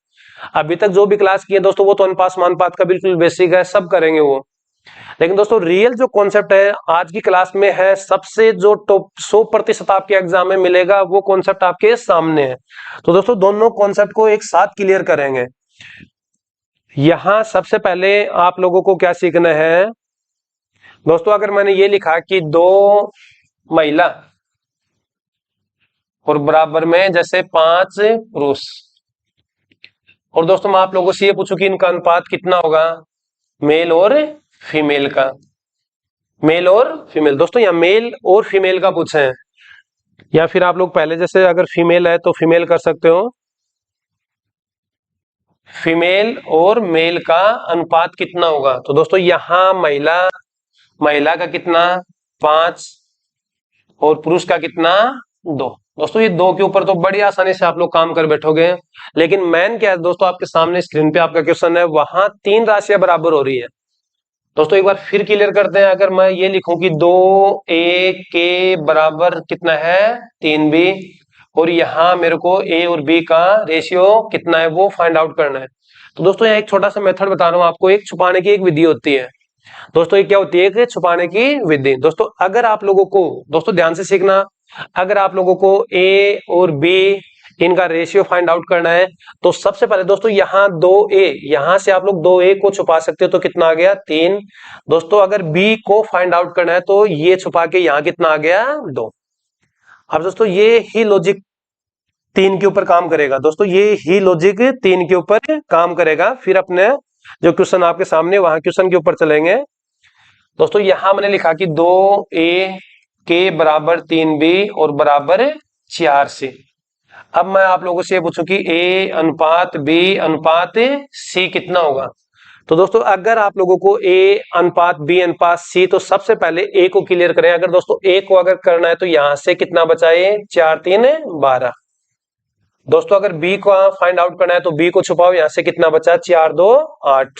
अभी तक जो भी क्लास की है दोस्तों वो तो अनुपात समानुपात का बिल्कुल बेसिक है, सब करेंगे वो। लेकिन दोस्तों रियल जो कॉन्सेप्ट है आज की क्लास में है, सबसे जो टॉप 100% आपके एग्जाम में मिलेगा वो कॉन्सेप्ट आपके सामने है। तो दोस्तों दोनों कॉन्सेप्ट को एक साथ क्लियर करेंगे। यहां सबसे पहले आप लोगों को क्या सीखना है दोस्तों, अगर मैंने ये लिखा कि दो महिला और बराबर में जैसे 5 पुरुष, और दोस्तों मैं आप लोगों से ये पूछूं कि इनका अनुपात कितना होगा मेल और फीमेल का, मेल और फीमेल। दोस्तों यहाँ मेल और फीमेल का पूछे हैं, या फिर आप लोग पहले जैसे अगर फीमेल है तो फीमेल कर सकते हो, फीमेल और मेल का अनुपात कितना होगा। तो दोस्तों यहां महिला का कितना 5 और पुरुष का कितना 2। दोस्तों ये 2 के ऊपर तो बड़ी आसानी से आप लोग काम कर बैठोगे, लेकिन मेन क्या है दोस्तों, आपके सामने स्क्रीन पे आपका क्वेश्चन है, वहां 3 राशियां बराबर हो रही है। दोस्तों एक बार फिर क्लियर करते हैं, अगर मैं ये लिखूं कि 2 ए के बराबर कितना है 3 बी, और यहाँ मेरे को ए और बी का रेशियो कितना है वो फाइंड आउट करना है। तो दोस्तों यहाँ एक छोटा सा मेथड बता रहा हूँ आपको, एक छुपाने की एक विधि होती है। दोस्तों ये क्या होती है, एक छुपाने की विधि। दोस्तों अगर आप लोगों को, दोस्तों ध्यान से सीखना, अगर आप लोगों को ए और बी इनका रेशियो फाइंड आउट करना है तो सबसे पहले दोस्तों यहाँ 2 ए, यहां से आप लोग 2 ए को छुपा सकते हो तो कितना आ गया 3। दोस्तों अगर बी को फाइंड आउट करना है तो ये छुपा के यहाँ कितना आ गया 2। अब दोस्तों ये ही लॉजिक 3 के ऊपर काम करेगा, दोस्तों ये ही लॉजिक 3 के ऊपर काम करेगा। फिर अपने जो क्वेश्चन आपके सामने वहां क्वेश्चन के ऊपर चलेंगे। दोस्तों यहां मैंने लिखा कि 2 ए के बराबर 3 बी और बराबर 4 सी। अब मैं आप लोगों से ये पूछूं कि ए अनुपात बी अनुपात सी कितना होगा। तो दोस्तों अगर आप लोगों को ए अनुपात बी अनुपात सी, तो सबसे पहले ए को क्लियर करें। अगर दोस्तों ए को अगर करना है तो यहां से कितना बचाए 4 3 12। दोस्तों अगर बी को फाइंड आउट करना है तो बी को छुपाओ, यहां से कितना बचा 4 2 8।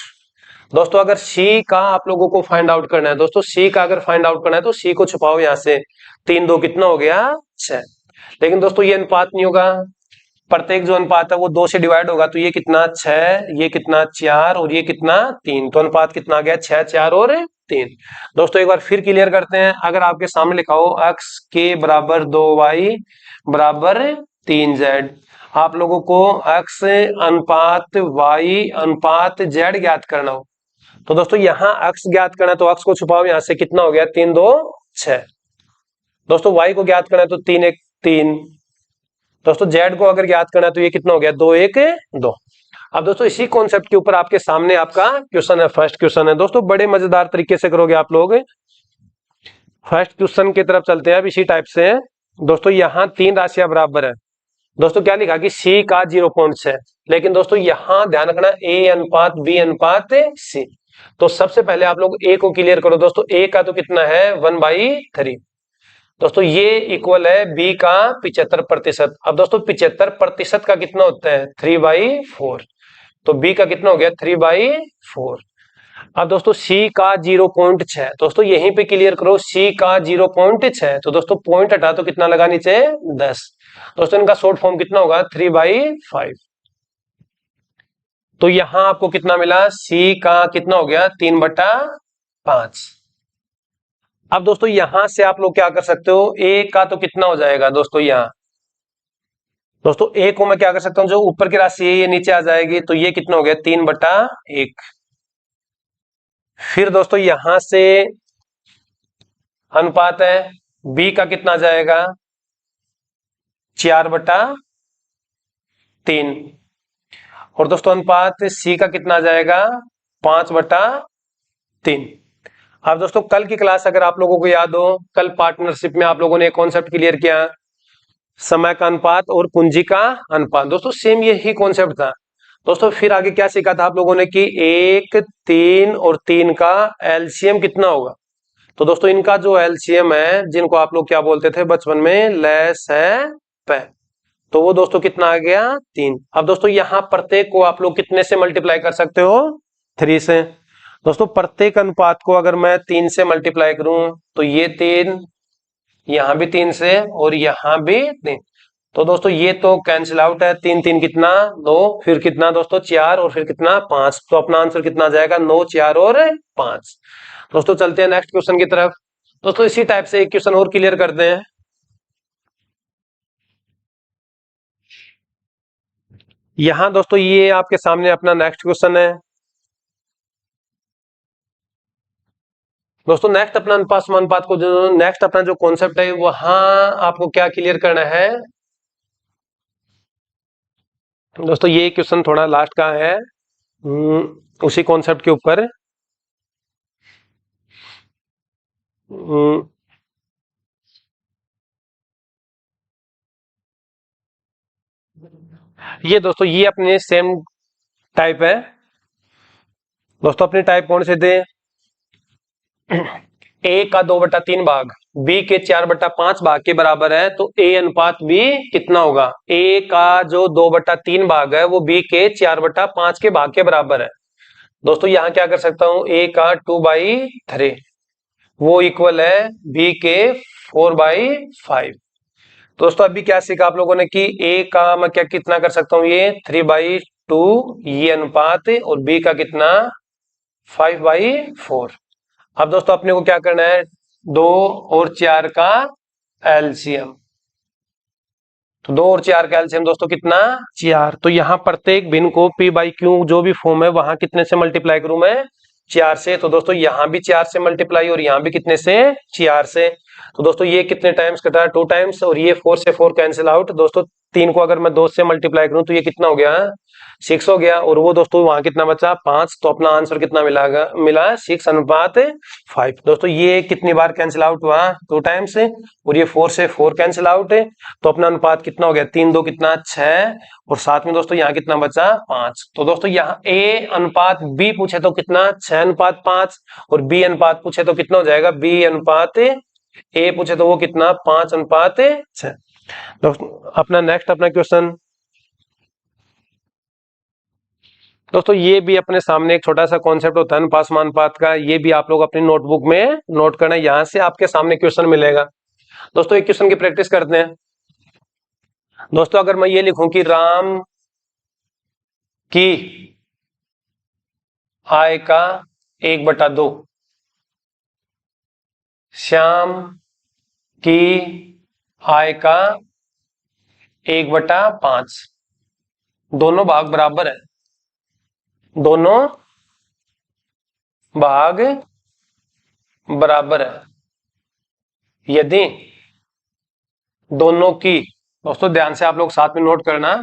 दोस्तों अगर सी का आप लोगों को फाइंड आउट करना है, दोस्तों सी का अगर फाइंड आउट करना है तो सी को छुपाओ, यहां से 3 2 कितना हो गया 6। लेकिन दोस्तों ये अनुपात नहीं होगा, प्रत्येक जो अनुपात है वो 2 से डिवाइड होगा, तो ये कितना 6, ये कितना 4 और ये कितना 3। तो अनुपात कितना आ गया 6, 4 और 3। दोस्तों एक बार फिर क्लियर करते हैं। अगर आपके सामने लिखा हो x के बराबर 2y बराबर 3z, आप लोगों को x अनुपात y अनुपात z ज्ञात करना हो, तो दोस्तों यहाँ x ज्ञात करना है तो x को छुपाओ, यहां से कितना हो गया 3 2 6। दोस्तों y को ज्ञात करना है तो 3 1 3। दोस्तों z को अगर ज्ञात करना है तो ये कितना हो गया 2 1 2। अब दोस्तों इसी कॉन्सेप्ट के ऊपर आपके सामने आपका क्वेश्चन है, फर्स्ट क्वेश्चन है। दोस्तों बड़े मजेदार तरीके से करोगे आप लोग। फर्स्ट क्वेश्चन की तरफ चलते हैं अब इसी टाइप से। दोस्तों यहाँ 3 राशियां बराबर है। दोस्तों क्या लिखा कि c का 0.6, लेकिन दोस्तों यहाँ ध्यान रखना a अनुपात b अनुपात c। तो सबसे पहले आप लोग a को क्लियर करो। दोस्तों a का तो कितना है 1/3। दोस्तों ये इक्वल है b का 75%। अब दोस्तों 75% का कितना होता है 3/4। तो b का कितना हो गया 3/4। अब दोस्तों c का 0.6, दोस्तों यहीं पे क्लियर करो c का 0.6। तो दोस्तों पॉइंट हटा तो कितना लगा नीचे 10। दोस्तों इनका शॉर्ट फॉर्म कितना होगा 3/5। तो यहां आपको कितना मिला c का कितना हो गया 3/5। अब दोस्तों यहां से आप लोग क्या कर सकते हो, a का तो कितना हो जाएगा दोस्तों यहाँ। दोस्तों a को मैं क्या कर सकता हूं, जो ऊपर की राशि है ये नीचे आ जाएगी, तो ये कितना हो गया 3/1। फिर दोस्तों यहां से अनुपात है b का कितना आ जाएगा 4/3। और दोस्तों अनुपात c का कितना आ जाएगा 5/3। अब दोस्तों कल की क्लास अगर आप लोगों को याद हो, कल पार्टनरशिप में आप लोगों ने कॉन्सेप्ट क्लियर किया, समय का अनुपात और पूंजी का अनुपात। दोस्तों सेम यही कॉन्सेप्ट था। दोस्तों फिर आगे क्या सीखा था आप लोगों ने कि 1 3 और 3 का एलसीएम कितना होगा। तो दोस्तों इनका जो एलसीएम है, जिनको आप लोग क्या बोलते थे बचपन में, लेस है पे, तो वो दोस्तों कितना आ गया 3। अब दोस्तों यहाँ प्रत्येक को आप लोग कितने से मल्टीप्लाई कर सकते हो 3 से। दोस्तों प्रत्येक अनुपात को अगर मैं 3 से मल्टीप्लाई करूं तो ये 3, यहां भी 3 से और यहां भी 3। तो दोस्तों ये तो कैंसिल आउट है, 3 3 कितना 2, फिर कितना दोस्तों 4 और फिर कितना 5। तो अपना आंसर कितना आ जाएगा 9 4 और 5। दोस्तों चलते हैं नेक्स्ट क्वेश्चन की तरफ। दोस्तों इसी टाइप से एक क्वेश्चन और क्लियर करते हैं। यहां दोस्तों ये आपके सामने अपना नेक्स्ट क्वेश्चन है। दोस्तों नेक्स्ट अपना अनुपात समानुपात को जो नेक्स्ट अपना जो कॉन्सेप्ट है वहां आपको क्या क्लियर करना है। दोस्तों ये क्वेश्चन थोड़ा लास्ट का है उसी कॉन्सेप्ट के ऊपर। ये दोस्तों ये अपने सेम टाइप है। दोस्तों अपने टाइप कौन से थे, a का 2/3 भाग b के 4/5 भाग के बराबर है, तो a अनुपात b कितना होगा। a का जो 2/3 भाग है वो b के 4/5 के भाग के बराबर है। दोस्तों यहां क्या कर सकता हूं, a का 2/3 वो इक्वल है b के 4/5। दोस्तों अभी क्या सीखा आप लोगों ने कि a का मैं क्या कितना कर सकता हूं, ये 3/2 ये अनुपात, और b का कितना 5/4। अब दोस्तों अपने को क्या करना है 2 और 4 का एलसीएम। तो 2 और 4 का एलसीएम दोस्तों कितना 4। तो यहां प्रत्येक भिन्न को p/q जो भी फॉर्म है वहां कितने से मल्टीप्लाई करूं मैं 4 से। तो दोस्तों यहां भी 4 से मल्टीप्लाई और यहां भी कितने से 4 से। तो दोस्तों ये कितने टाइम्स कटा 2 टाइम्स, और ये 4 से 4 कैंसिल आउट। दोस्तों 3 को अगर मैं 2 से मल्टीप्लाई करूं तो ये कितना हो गया 6 हो गया, और वो दोस्तों वहां कितना बचा 5। तो अपना आंसर कितना मिला 6:5। दोस्तों ये कितनी बार कैंसिल आउट हुआ 2 टाइम्स, और ये 4 से 4 कैंसिल आउट है। तो अपना अनुपात कितना हो गया 3 2 कितना 6, और साथ में दोस्तों यहाँ कितना बचा 5। तो दोस्तों यहाँ a अनुपात b पूछे तो कितना 6:5, और b अनुपात पूछे तो कितना हो जाएगा b अनुपात a पूछे तो वो कितना 5:6। दोस्तों अपना नेक्स्ट अपना क्वेश्चन। दोस्तों ये भी अपने सामने एक छोटा सा कॉन्सेप्ट होता है अनुपात समानुपात का, ये भी आप लोग अपनी नोटबुक में नोट करना, यहां से आपके सामने क्वेश्चन मिलेगा। दोस्तों एक क्वेश्चन की प्रैक्टिस करते हैं। दोस्तों अगर मैं ये लिखूं कि राम की आय का 1/2, श्याम की आय का 1/5, दोनों भाग बराबर है, दोनों भाग बराबर है यदि दोनों की, दोस्तों ध्यान से आप लोग साथ में नोट करना,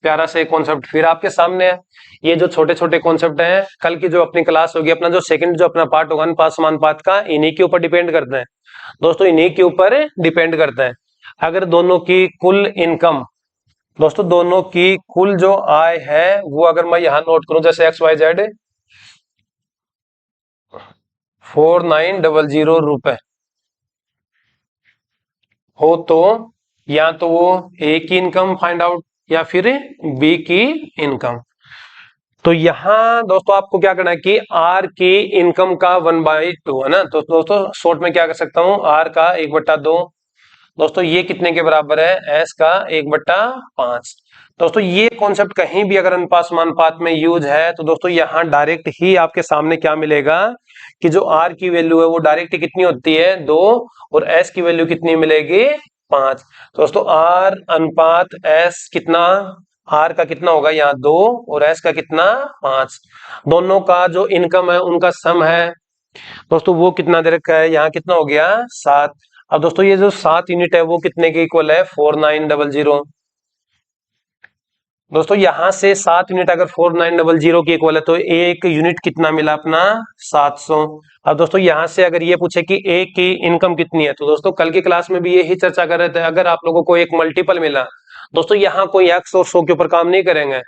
प्यारा से कॉन्सेप्ट फिर आपके सामने है। ये जो छोटे छोटे कॉन्सेप्ट हैं, कल की जो अपनी क्लास होगी, अपना जो सेकंड जो अपना पार्ट होगा अनुपात समानुपात का, इन्हीं के ऊपर डिपेंड करते हैं दोस्तों, इन्हीं के ऊपर डिपेंड करता है। अगर दोनों की कुल इनकम, दोस्तों दोनों की कुल जो आय है वो अगर मैं यहां नोट करूं, जैसे XYZ 4900 रुपए हो, तो या तो वो ए की इनकम फाइंड आउट या फिर बी की इनकम। तो यहां दोस्तों आपको क्या करना है कि आर की इनकम का 1/2 है ना, तो दोस्तों शॉर्ट में क्या कर सकता हूं, आर का 1/2, दोस्तों ये कितने के बराबर है, एस का 1/5। दोस्तों ये कॉन्सेप्ट कहीं भी अगर अनुपात समानुपात में यूज है तो दोस्तों यहां डायरेक्ट ही आपके सामने क्या मिलेगा कि जो आर की वैल्यू है वो डायरेक्ट कितनी होती है, 2, और एस की वैल्यू कितनी मिलेगी, 5। दोस्तों आर अनुपात एस कितना, आर का कितना होगा यहाँ 2 और एस का कितना 5, दोनों का जो इनकम है उनका सम है दोस्तों, वो कितना दे रखा है, यहाँ कितना हो गया 7। अब दोस्तों ये जो 7 यूनिट है वो कितने के इक्वल है, 4900। दोस्तों यहां से 7 यूनिट अगर 4900 की इक्वल है तो एक यूनिट कितना मिला अपना, 700। अब दोस्तों यहां से अगर ये पूछे कि ए की इनकम कितनी है, तो दोस्तों कल की क्लास में भी यही चर्चा कर रहे थे, अगर आप लोगों को एक मल्टीपल मिला, दोस्तों यहाँ कोई एक्स और 100 के ऊपर काम नहीं करेंगे,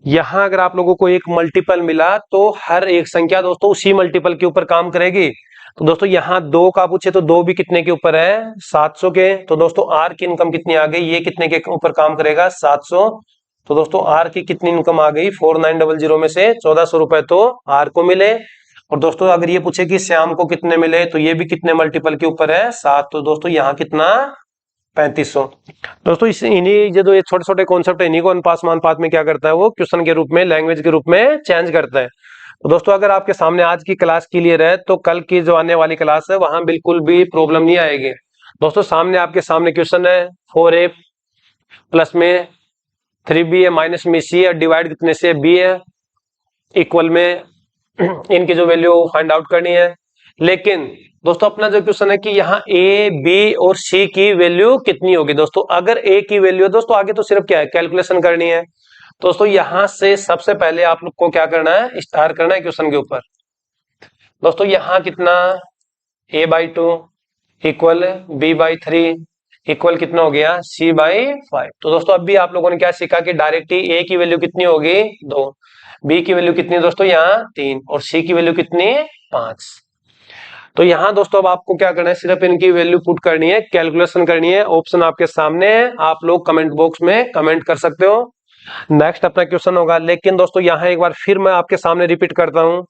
यहां अगर आप लोगों को एक मल्टीपल मिला तो हर एक संख्या दोस्तों उसी मल्टीपल के ऊपर काम करेगी। तो दोस्तों यहाँ 2 का पूछे तो 2 भी कितने के ऊपर है, 700 के। तो दोस्तों आर की इनकम कितनी आ गई, ये कितने के ऊपर काम करेगा, 700। तो दोस्तों आर की कितनी इनकम आ गई, 4900 में से 1400 रुपए तो आर को मिले। और दोस्तों अगर ये पूछे कि श्याम को कितने मिले, तो ये भी कितने मल्टीपल के ऊपर है, 7। तो दोस्तों यहाँ कितना, 3500। दोस्तों इस इन्हीं जो ये छोटे छोटे कॉन्सेप्ट है, इन्हीं को अनुपात समानुपात में क्या करता है, वो क्वेश्चन के रूप में, लैंग्वेज के रूप में चेंज करता है। तो दोस्तों अगर आपके सामने आज की क्लास क्लियर है तो कल की जो आने वाली क्लास है वहां बिल्कुल भी प्रॉब्लम नहीं आएगी। दोस्तों सामने आपके सामने क्वेश्चन है 4a प्लस में 3b है, माइनस में c है, डिवाइड कितने से b है, इक्वल में इनकी जो वैल्यू फाइंड आउट करनी है। लेकिन दोस्तों अपना जो क्वेश्चन है कि यहाँ ए बी और सी की वैल्यू कितनी होगी। दोस्तों अगर ए की वैल्यू है, दोस्तों आगे तो सिर्फ क्या है, कैलकुलेशन करनी है। दोस्तों यहां से सबसे पहले आप लोग को क्या करना है, स्टार करना है क्वेश्चन के ऊपर। दोस्तों यहाँ कितना, a/2 इक्वल b/3 इक्वल कितना हो गया, c/5। तो दोस्तों अब भी आप लोगों ने क्या सीखा कि डायरेक्ट ही a की वैल्यू कितनी होगी, 2, b की वैल्यू कितनी है दोस्तों यहाँ 3, और c की वैल्यू कितनी, 5। तो यहां दोस्तों अब आपको क्या करना है, सिर्फ इनकी वैल्यू पुट करनी है, कैलकुलेशन करनी है। ऑप्शन आपके सामने है, आप लोग कमेंट बॉक्स में कमेंट कर सकते हो। नेक्स्ट अपना क्वेश्चन होगा। लेकिन दोस्तों यहां एक बार फिर मैं आपके सामने रिपीट करता हूं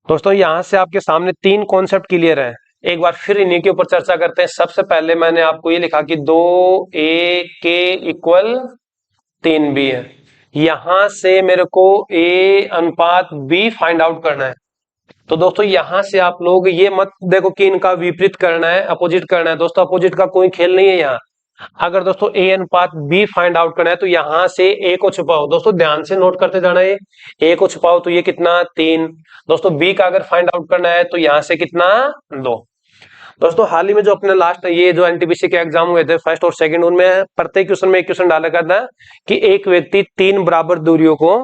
दोस्तों, यहां से आपके सामने 3 कॉन्सेप्ट क्लियर है, एक बार फिर इन्हीं के ऊपर चर्चा करते हैं। सबसे पहले मैंने आपको ये लिखा कि 2a के इक्वल 3b है, यहां से मेरे को a अनुपात b फाइंड आउट करना है। तो दोस्तों यहां से आप लोग ये मत देखो कि इनका विपरीत करना है, अपोजिट करना है। दोस्तों अपोजिट का कोई खेल नहीं है यहाँ। अगर दोस्तों a अनुपात b फाइंड आउट करना है तो यहां से a को छुपाओ, दोस्तों ध्यान से नोट करते जाना है, a को छुपाओ तो ये कितना 3। दोस्तों b का अगर फाइंड आउट करना है तो यहां से कितना 2। दोस्तों हाल ही में जो अपने लास्ट ये जो एनटीपीसी के एग्जाम हुए थे फर्स्ट और सेकंड, उनमें प्रत्येक क्वेश्चन में एक क्वेश्चन डाला गया था कि एक व्यक्ति 3 बराबर दूरियों को,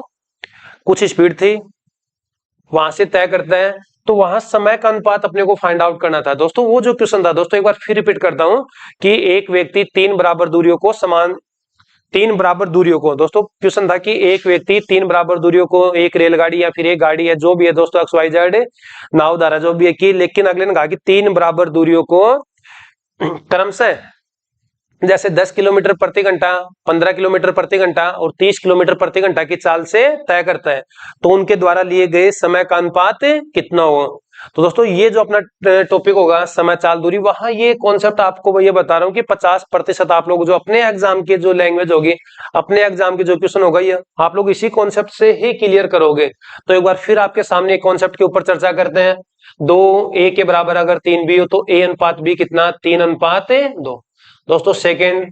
कुछ स्पीड थी, वहां से तय करता है, तो वहां समय का अनुपात अपने को फाइंड आउट करना था। दोस्तों वो जो क्वेश्चन था, दोस्तों एक बार फिर रिपीट करता हूं कि एक व्यक्ति 3 बराबर दूरियों को समान, 3 बराबर दूरियों को, दोस्तों क्वेश्चन था कि एक व्यक्ति 3 बराबर दूरियों को, एक रेलगाड़ी या फिर एक गाड़ी है जो भी है दोस्तों XYZ नाव द्वारा जो भी है की, लेकिन अगले ने कहा कि 3 बराबर दूरियों को क्रमशः जैसे 10 किलोमीटर प्रति घंटा, 15 किलोमीटर प्रति घंटा और 30 किलोमीटर प्रति घंटा की चाल से तय करता है, तो उनके द्वारा लिए गए समय का अनुपात कितना हो। तो दोस्तों ये जो अपना टॉपिक होगा समय चाल दूरी, वहां ये कॉन्सेप्ट आपको ये बता रहा हूँ कि 50% आप लोग जो अपने एग्जाम की जो लैंग्वेज होगी, अपने एग्जाम की जो क्वेश्चन होगा, ये आप लोग इसी कॉन्सेप्ट से ही क्लियर करोगे। तो एक बार फिर आपके सामने एक कॉन्सेप्ट के ऊपर चर्चा करते हैं। 2 a के बराबर अगर 3b हो तो a अनुपात b कितना, 3:2। दोस्तों सेकेंड,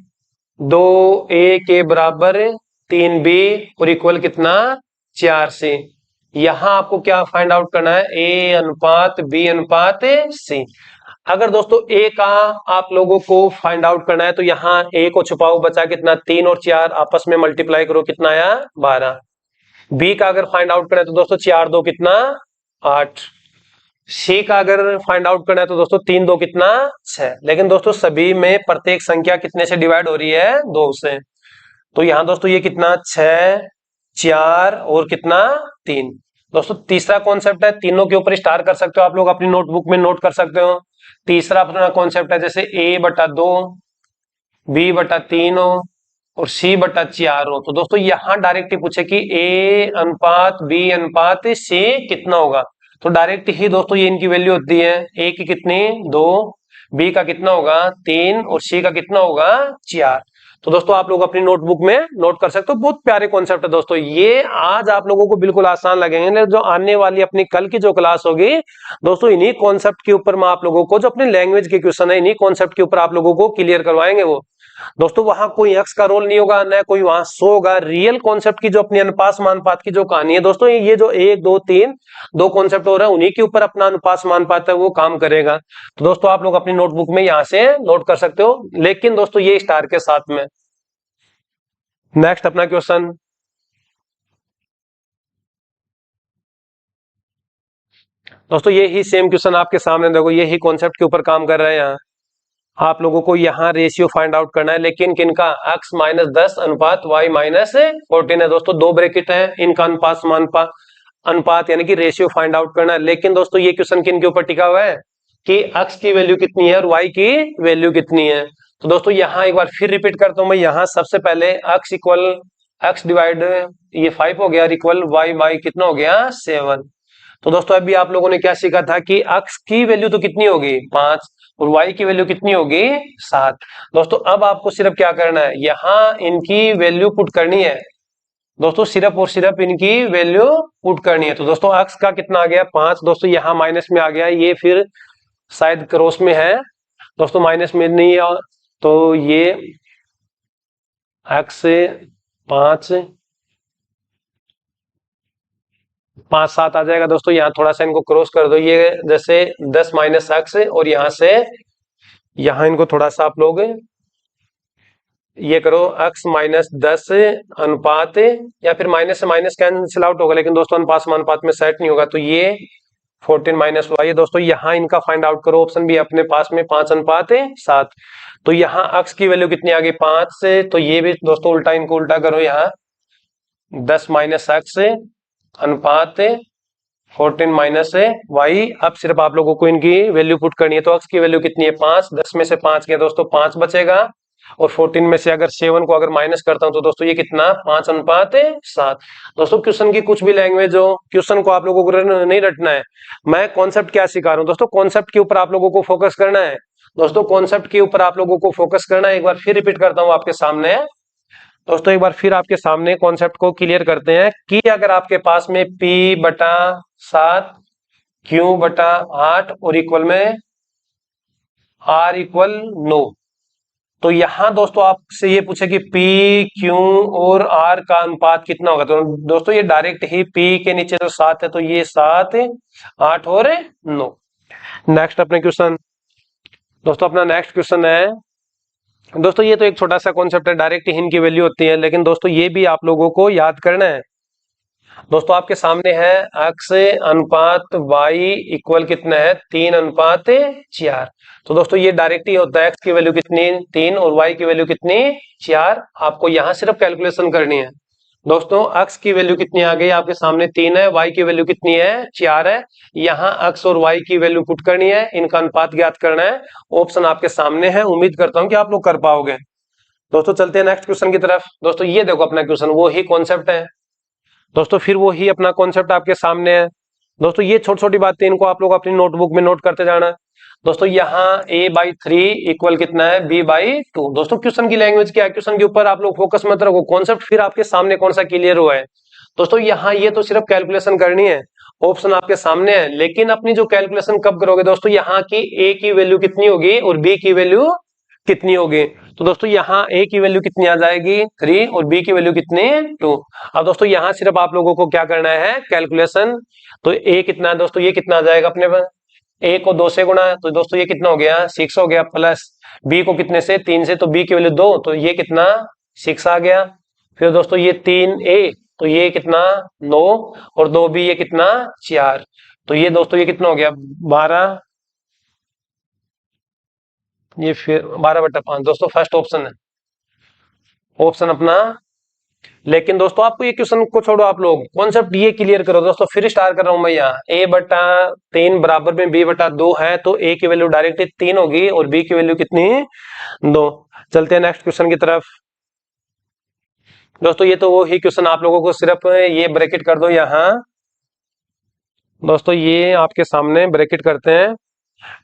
2a के बराबर 3b और इक्वल कितना, 4c। यहां आपको क्या फाइंड आउट करना है, a अनुपात b अनुपात c। अगर दोस्तों a का आप लोगों को फाइंड आउट करना है तो यहाँ a को छुपाओ, बचा कितना, 3 और 4 आपस में मल्टीप्लाई करो, कितना आया, 12। b का अगर फाइंड आउट करना है तो दोस्तों 4 2 कितना, 8। सी का अगर फाइंड आउट करना है तो दोस्तों 3 2 कितना, 6। लेकिन दोस्तों सभी में प्रत्येक संख्या कितने से डिवाइड हो रही है, 2 से। तो यहां दोस्तों ये कितना, 6 4 और कितना, 3। दोस्तों तीसरा कॉन्सेप्ट है, तीनों के ऊपर स्टार कर सकते हो आप लोग, अपनी नोटबुक में नोट कर सकते हो। तीसरा अपना कॉन्सेप्ट है जैसे a/2, b/3 हो और c/4 हो। तो दोस्तों यहां डायरेक्ट ही पूछे कि a अनुपात b अनुपात c कितना होगा, तो डायरेक्ट ही दोस्तों ये इनकी वैल्यू होती है, a की कितनी, 2, b का कितना होगा, 3 और c का कितना होगा, 4। तो दोस्तों आप लोग अपनी नोटबुक में नोट कर सकते हो। बहुत प्यारे कॉन्सेप्ट है दोस्तों, ये आज आप लोगों को बिल्कुल आसान लगेंगे, लेकिन जो आने वाली अपनी कल की जो क्लास होगी दोस्तों, इन्हीं कॉन्सेप्ट के ऊपर मैं आप लोगों को, जो अपने लैंग्वेज के क्वेश्चन है, इन्हीं कॉन्सेप्ट के ऊपर आप लोगों को क्लियर करवाएंगे। वो दोस्तों वहां कोई एक्स का रोल नहीं होगा, न कोई वहां सो होगा। रियल कॉन्सेप्ट की जो अपनी अनुपात समानुपात की जो कहानी है दोस्तों, ये जो 1 2 3 दो कॉन्सेप्ट हो रहा है, उन्हीं के ऊपर अपना अनुपात समानुपात है वो काम करेगा। तो दोस्तों आप लोग अपनी नोटबुक में यहां से नोट कर सकते हो, लेकिन दोस्तों ये स्टार के साथ में। नेक्स्ट अपना क्वेश्चन, दोस्तों ये ही सेम क्वेश्चन आपके सामने, देखो ये ही कॉन्सेप्ट के ऊपर काम कर रहे हैं। यहाँ आप लोगों को यहाँ रेशियो फाइंड आउट करना है, लेकिन किनका, x-10 अनुपात y-14 है। दोस्तों दो ब्रैकेट है, इनका अनुपात समानुपात, अनुपात यानी कि रेशियो फाइंड आउट करना है। लेकिन दोस्तों ये क्वेश्चन किन के ऊपर टिका हुआ है कि x की वैल्यू कितनी है और y की वैल्यू कितनी है। तो दोस्तों यहाँ एक बार फिर रिपीट करता हूं मैं, यहाँ सबसे पहले x इक्वल x डिवाइड ये 5 हो गया और इक्वल y कितना हो गया, 7। तो दोस्तों अभी आप लोगों ने क्या सीखा था कि x की वैल्यू तो कितनी होगी, 5 और y की वैल्यू कितनी होगी, 7। दोस्तों अब आपको सिर्फ क्या करना है, यहाँ इनकी वैल्यू पुट करनी है। दोस्तों सिर्फ और सिर्फ इनकी वैल्यू पुट करनी है। तो दोस्तों x का कितना आ गया, 5। दोस्तों यहाँ माइनस में आ गया, ये फिर शायद क्रॉस में है दोस्तों, माइनस में नहीं है। तो ये x 5 5 7 आ जाएगा। दोस्तों यहाँ थोड़ा सा इनको क्रॉस कर दो, ये जैसे 10 माइनस x, और यहाँ से यहाँ इनको थोड़ा सा आप लोग ये करो, x-10 अनुपात, या फिर माइनस से माइनस कैंसिल आउट होगा, लेकिन दोस्तों अनुपात समानुपात में सेट नहीं होगा, तो ये 14 माइनस y है। दोस्तों यहाँ इनका फाइंड आउट करो, ऑप्शन भी अपने पास में 5:7। तो यहाँ x की वैल्यू कितनी आ गई, 5 से, तो ये भी दोस्तों उल्टा, इनको उल्टा करो, यहाँ 10 माइनस x अनुपात 14 माइनस y। अब सिर्फ आप लोगों को इनकी वैल्यू पुट करनी है। तो x की वैल्यू कितनी है, 5, 10 में से 5 गया दोस्तों 5 बचेगा, और 14 में से अगर 7 को अगर माइनस करता हूं तो दोस्तों ये कितना, 5:7। दोस्तों क्वेश्चन की कुछ भी लैंग्वेज हो, क्वेश्चन को आप लोगों को नहीं रटना है। मैं कॉन्सेप्ट क्या सिखा रहा हूं दोस्तों, कॉन्सेप्ट के ऊपर आप लोगों को फोकस करना है। दोस्तों कॉन्सेप्ट के ऊपर आप लोगों को फोकस करना है। एक बार फिर रिपीट करता हूं आपके सामने, दोस्तों एक बार फिर आपके सामने कॉन्सेप्ट को क्लियर करते हैं कि अगर आपके पास में p/7 q/8 और इक्वल में r इक्वल 9, तो यहां दोस्तों आपसे ये पूछे कि p q और r का अनुपात कितना होगा। तो दोस्तों ये डायरेक्ट ही p के नीचे जो 7 है, तो ये 7 8 और 9। नेक्स्ट अपने क्वेश्चन, दोस्तों अपना नेक्स्ट क्वेश्चन है, दोस्तों ये तो एक छोटा सा कॉन्सेप्ट है, डायरेक्ट ही इनकी वैल्यू होती है, लेकिन दोस्तों ये भी आप लोगों को याद करना है। दोस्तों आपके सामने है x अनुपात y इक्वल कितना है, 3:4। तो दोस्तों ये डायरेक्ट ही होता है, x की वैल्यू कितनी, 3 और y की वैल्यू कितनी, 4। आपको यहाँ सिर्फ कैलकुलेशन करनी है। दोस्तों x की वैल्यू कितनी आ गई आपके सामने, 3 है, y की वैल्यू कितनी है, 4 है। यहाँ x और y की वैल्यू पुट करनी है, इनका अनुपात ज्ञात करना है। ऑप्शन आपके सामने है, उम्मीद करता हूं कि आप लोग कर पाओगे। दोस्तों चलते हैं नेक्स्ट क्वेश्चन की तरफ। दोस्तों ये देखो अपना क्वेश्चन, वो ही कॉन्सेप्ट है दोस्तों, फिर वो ही अपना कॉन्सेप्ट आपके सामने है। दोस्तों ये छोटी छोटी बातें इनको आप लोग अपनी नोटबुक में नोट करते जाना। दोस्तों यहाँ a/3 इक्वल कितना है, b/2। दोस्तों क्वेश्चन की लैंग्वेज क्या है, क्वेश्चन के ऊपर आप लोग फोकस मत रखो, कॉन्सेप्ट फिर आपके सामने कौन सा क्लियर हुआ है। दोस्तों यहाँ ये तो सिर्फ कैलकुलेशन करनी है, ऑप्शन आपके सामने है, लेकिन अपनी जो कैलकुलेशन कब करोगे दोस्तों, यहाँ की a की वैल्यू कितनी होगी और b की वैल्यू कितनी होगी। तो दोस्तों यहाँ a की वैल्यू कितनी आ जाएगी 3 और b की वैल्यू कितनी 2। अब दोस्तों यहाँ सिर्फ आप लोगों को क्या करना है, कैलकुलेशन। तो a कितना है दोस्तों, ये कितना आ जाएगा अपने पास, a को 2 से गुणा है, तो दोस्तों ये कितना हो गया 6 हो गया, प्लस b को कितने से 3 से, तो b की वैल्यू 2, तो ये कितना 6 आ गया। फिर दोस्तों ये 3a, तो ये कितना 9 और 2b ये कितना 4, तो ये दोस्तों ये कितना हो गया 12, ये फिर 12/5। दोस्तों फर्स्ट ऑप्शन है ऑप्शन अपना। लेकिन दोस्तों आपको ये क्वेश्चन को छोड़ो, आप लोग कॉन्सेप्ट ये क्लियर करो दोस्तों। फिर स्टार्ट कर रहा हूं मैं यहाँ, a/3 बराबर में b/2 है, तो a की वैल्यू डायरेक्ट 3 होगी और b की वैल्यू कितनी 2। चलते हैं नेक्स्ट क्वेश्चन की तरफ। दोस्तों ये तो वो ही क्वेश्चन, आप लोगों को सिर्फ ये ब्रैकेट कर दो यहाँ। दोस्तों ये आपके सामने ब्रैकेट करते हैं।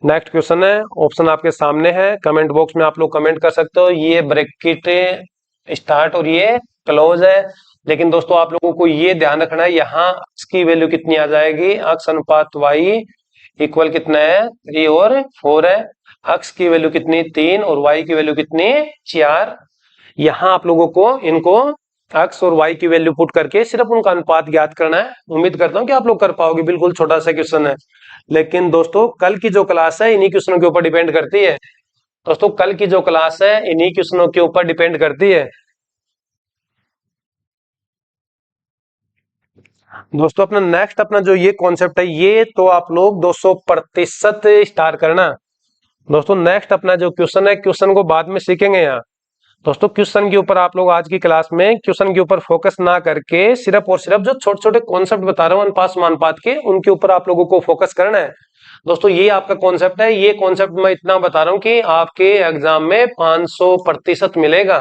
नेक्स्ट क्वेश्चन है, ऑप्शन आपके सामने है, कमेंट बॉक्स में आप लोग कमेंट कर सकते हो। ये ब्रैकेट स्टार्ट और ये क्लोज है, लेकिन दोस्तों आप लोगों को ये ध्यान रखना है, यहाँ x की वैल्यू कितनी आ जाएगी, अक्ष अनुपात y इक्वल कितना है 3 और 4 है। x की वैल्यू कितनी 3 और y की वैल्यू कितनी 4। यहाँ आप लोगों को इनको x और y की वैल्यू पुट करके सिर्फ उनका अनुपात ज्ञात करना है। उम्मीद करता हूँ कि आप लोग कर पाओगे, बिल्कुल छोटा सा क्वेश्चन है, लेकिन दोस्तों कल की जो क्लास है इन्हीं क्वेश्चनों के ऊपर डिपेंड करती है। दोस्तों कल की जो क्लास है इन्हीं क्वेश्चनों के ऊपर डिपेंड करती है। दोस्तों अपना नेक्स्ट अपना जो ये कॉन्सेप्ट है, ये तो आप लोग 200% स्टार करना। दोस्तों नेक्स्ट अपना जो क्वेश्चन है, क्वेश्चन को बाद में सीखेंगे यहाँ। दोस्तों क्वेश्चन के ऊपर आप लोग आज की क्लास में क्वेश्चन के ऊपर फोकस ना करके सिर्फ और सिर्फ जो छोटे छोटे कॉन्सेप्ट बता रहा हूँ अनुपात समानुपात के, उनके ऊपर आप लोगों को फोकस करना है। दोस्तों ये आपका कॉन्सेप्ट है, ये कॉन्सेप्ट मैं इतना बता रहा हूँ कि आपके एग्जाम में 500% मिलेगा।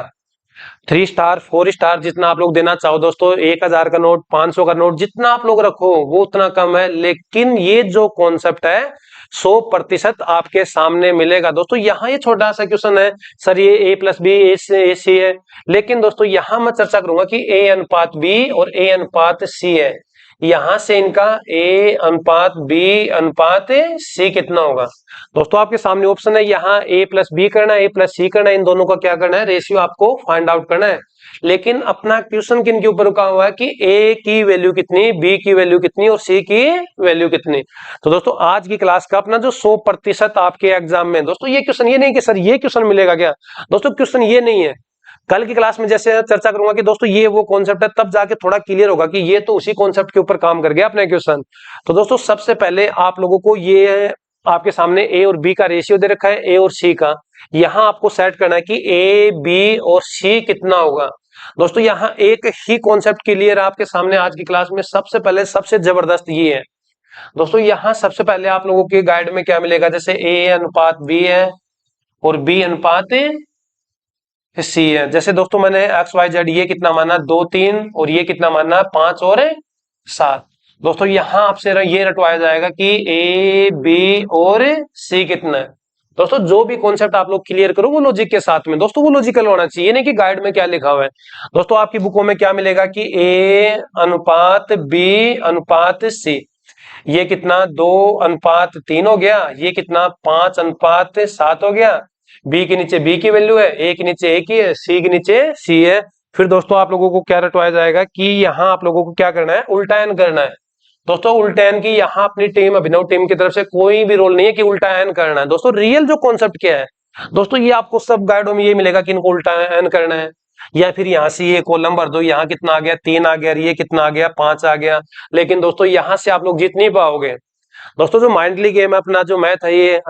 3 स्टार 4 स्टार जितना आप लोग देना चाहो दोस्तों, 1000 का नोट 500 का नोट जितना आप लोग रखो वो उतना कम है, लेकिन ये जो कॉन्सेप्ट है 100% आपके सामने मिलेगा। दोस्तों यहाँ ये छोटा सा क्वेश्चन है, सर ये a+b ए सी है, लेकिन दोस्तों यहाँ मैं चर्चा करूंगा कि a अनुपात b और a अनुपात c है। यहां से इनका a अनुपात b अनुपात c कितना होगा। दोस्तों आपके सामने ऑप्शन है, यहाँ a+b करना है, a+c करना है, इन दोनों का क्या करना है, रेशियो आपको फाइंड आउट करना है। लेकिन अपना क्वेश्चन किन के ऊपर रुका हुआ है कि a की वैल्यू कितनी, b की वैल्यू कितनी और c की वैल्यू कितनी। तो दोस्तों आज की क्लास का अपना जो 100% आपके एग्जाम में, दोस्तों ये क्वेश्चन ये नहीं कि सर ये क्वेश्चन मिलेगा क्या, दोस्तों क्वेश्चन ये नहीं है। कल की क्लास में जैसे चर्चा करूंगा कि दोस्तों ये वो कॉन्सेप्ट है, तब जाके थोड़ा क्लियर होगा कि ये तो उसी कॉन्सेप्ट के ऊपर काम कर गया अपने क्वेश्चन। तो दोस्तों सबसे पहले आप लोगों को ये आपके सामने a और b का रेशियो दे रखा है, a और c का, यहाँ आपको सेट करना है कि a b और c कितना होगा। दोस्तों यहाँ एक ही कॉन्सेप्ट क्लियर है आपके सामने आज की क्लास में। सबसे पहले सबसे जबरदस्त ये है दोस्तों, यहाँ सबसे पहले आप लोगों के गाइड में क्या मिलेगा, जैसे a अनुपात b है और b अनुपात सी है। जैसे दोस्तों मैंने एक्स वाई जेड ये कितना माना 2 3 और ये कितना माना 5 और 7। दोस्तों यहाँ आपसे ये रटवाया जाएगा कि ए बी और सी कितना है। दोस्तों जो भी कॉन्सेप्ट आप लोग क्लियर करो वो लॉजिक के साथ में, दोस्तों वो लॉजिकल होना चाहिए, नहीं कि गाइड में क्या लिखा हुआ है। दोस्तों आपकी बुकों में क्या मिलेगा कि ए अनुपात बी अनुपात सी, ये कितना 2:3 हो गया, ये कितना 5:7 हो गया। बी के नीचे बी की वैल्यू है, ए के नीचे ए की है, सी के नीचे सी है। फिर दोस्तों आप लोगों को क्या रटवाया जाएगा कि यहाँ आप लोगों को क्या करना है, उल्टायन करना है। दोस्तों उल्टायन की यहाँ अपनी टीम अभिनव टीम की तरफ से कोई भी रोल नहीं है कि उल्टायन करना है। दोस्तों रियल जो कॉन्सेप्ट क्या है, दोस्तों ये आपको सब गाइडों में ये मिलेगा कि इनको उल्टायन करना है। या फिर यहाँ से ये कॉलम भर दो, यहाँ कितना आ गया 3 आ गया, ये कितना आ गया 5 आ गया। लेकिन दोस्तों यहाँ से आप लोग जीत नहीं पाओगे। दोस्तों जो माइंडली गेम है अपना, जो मैथ है ये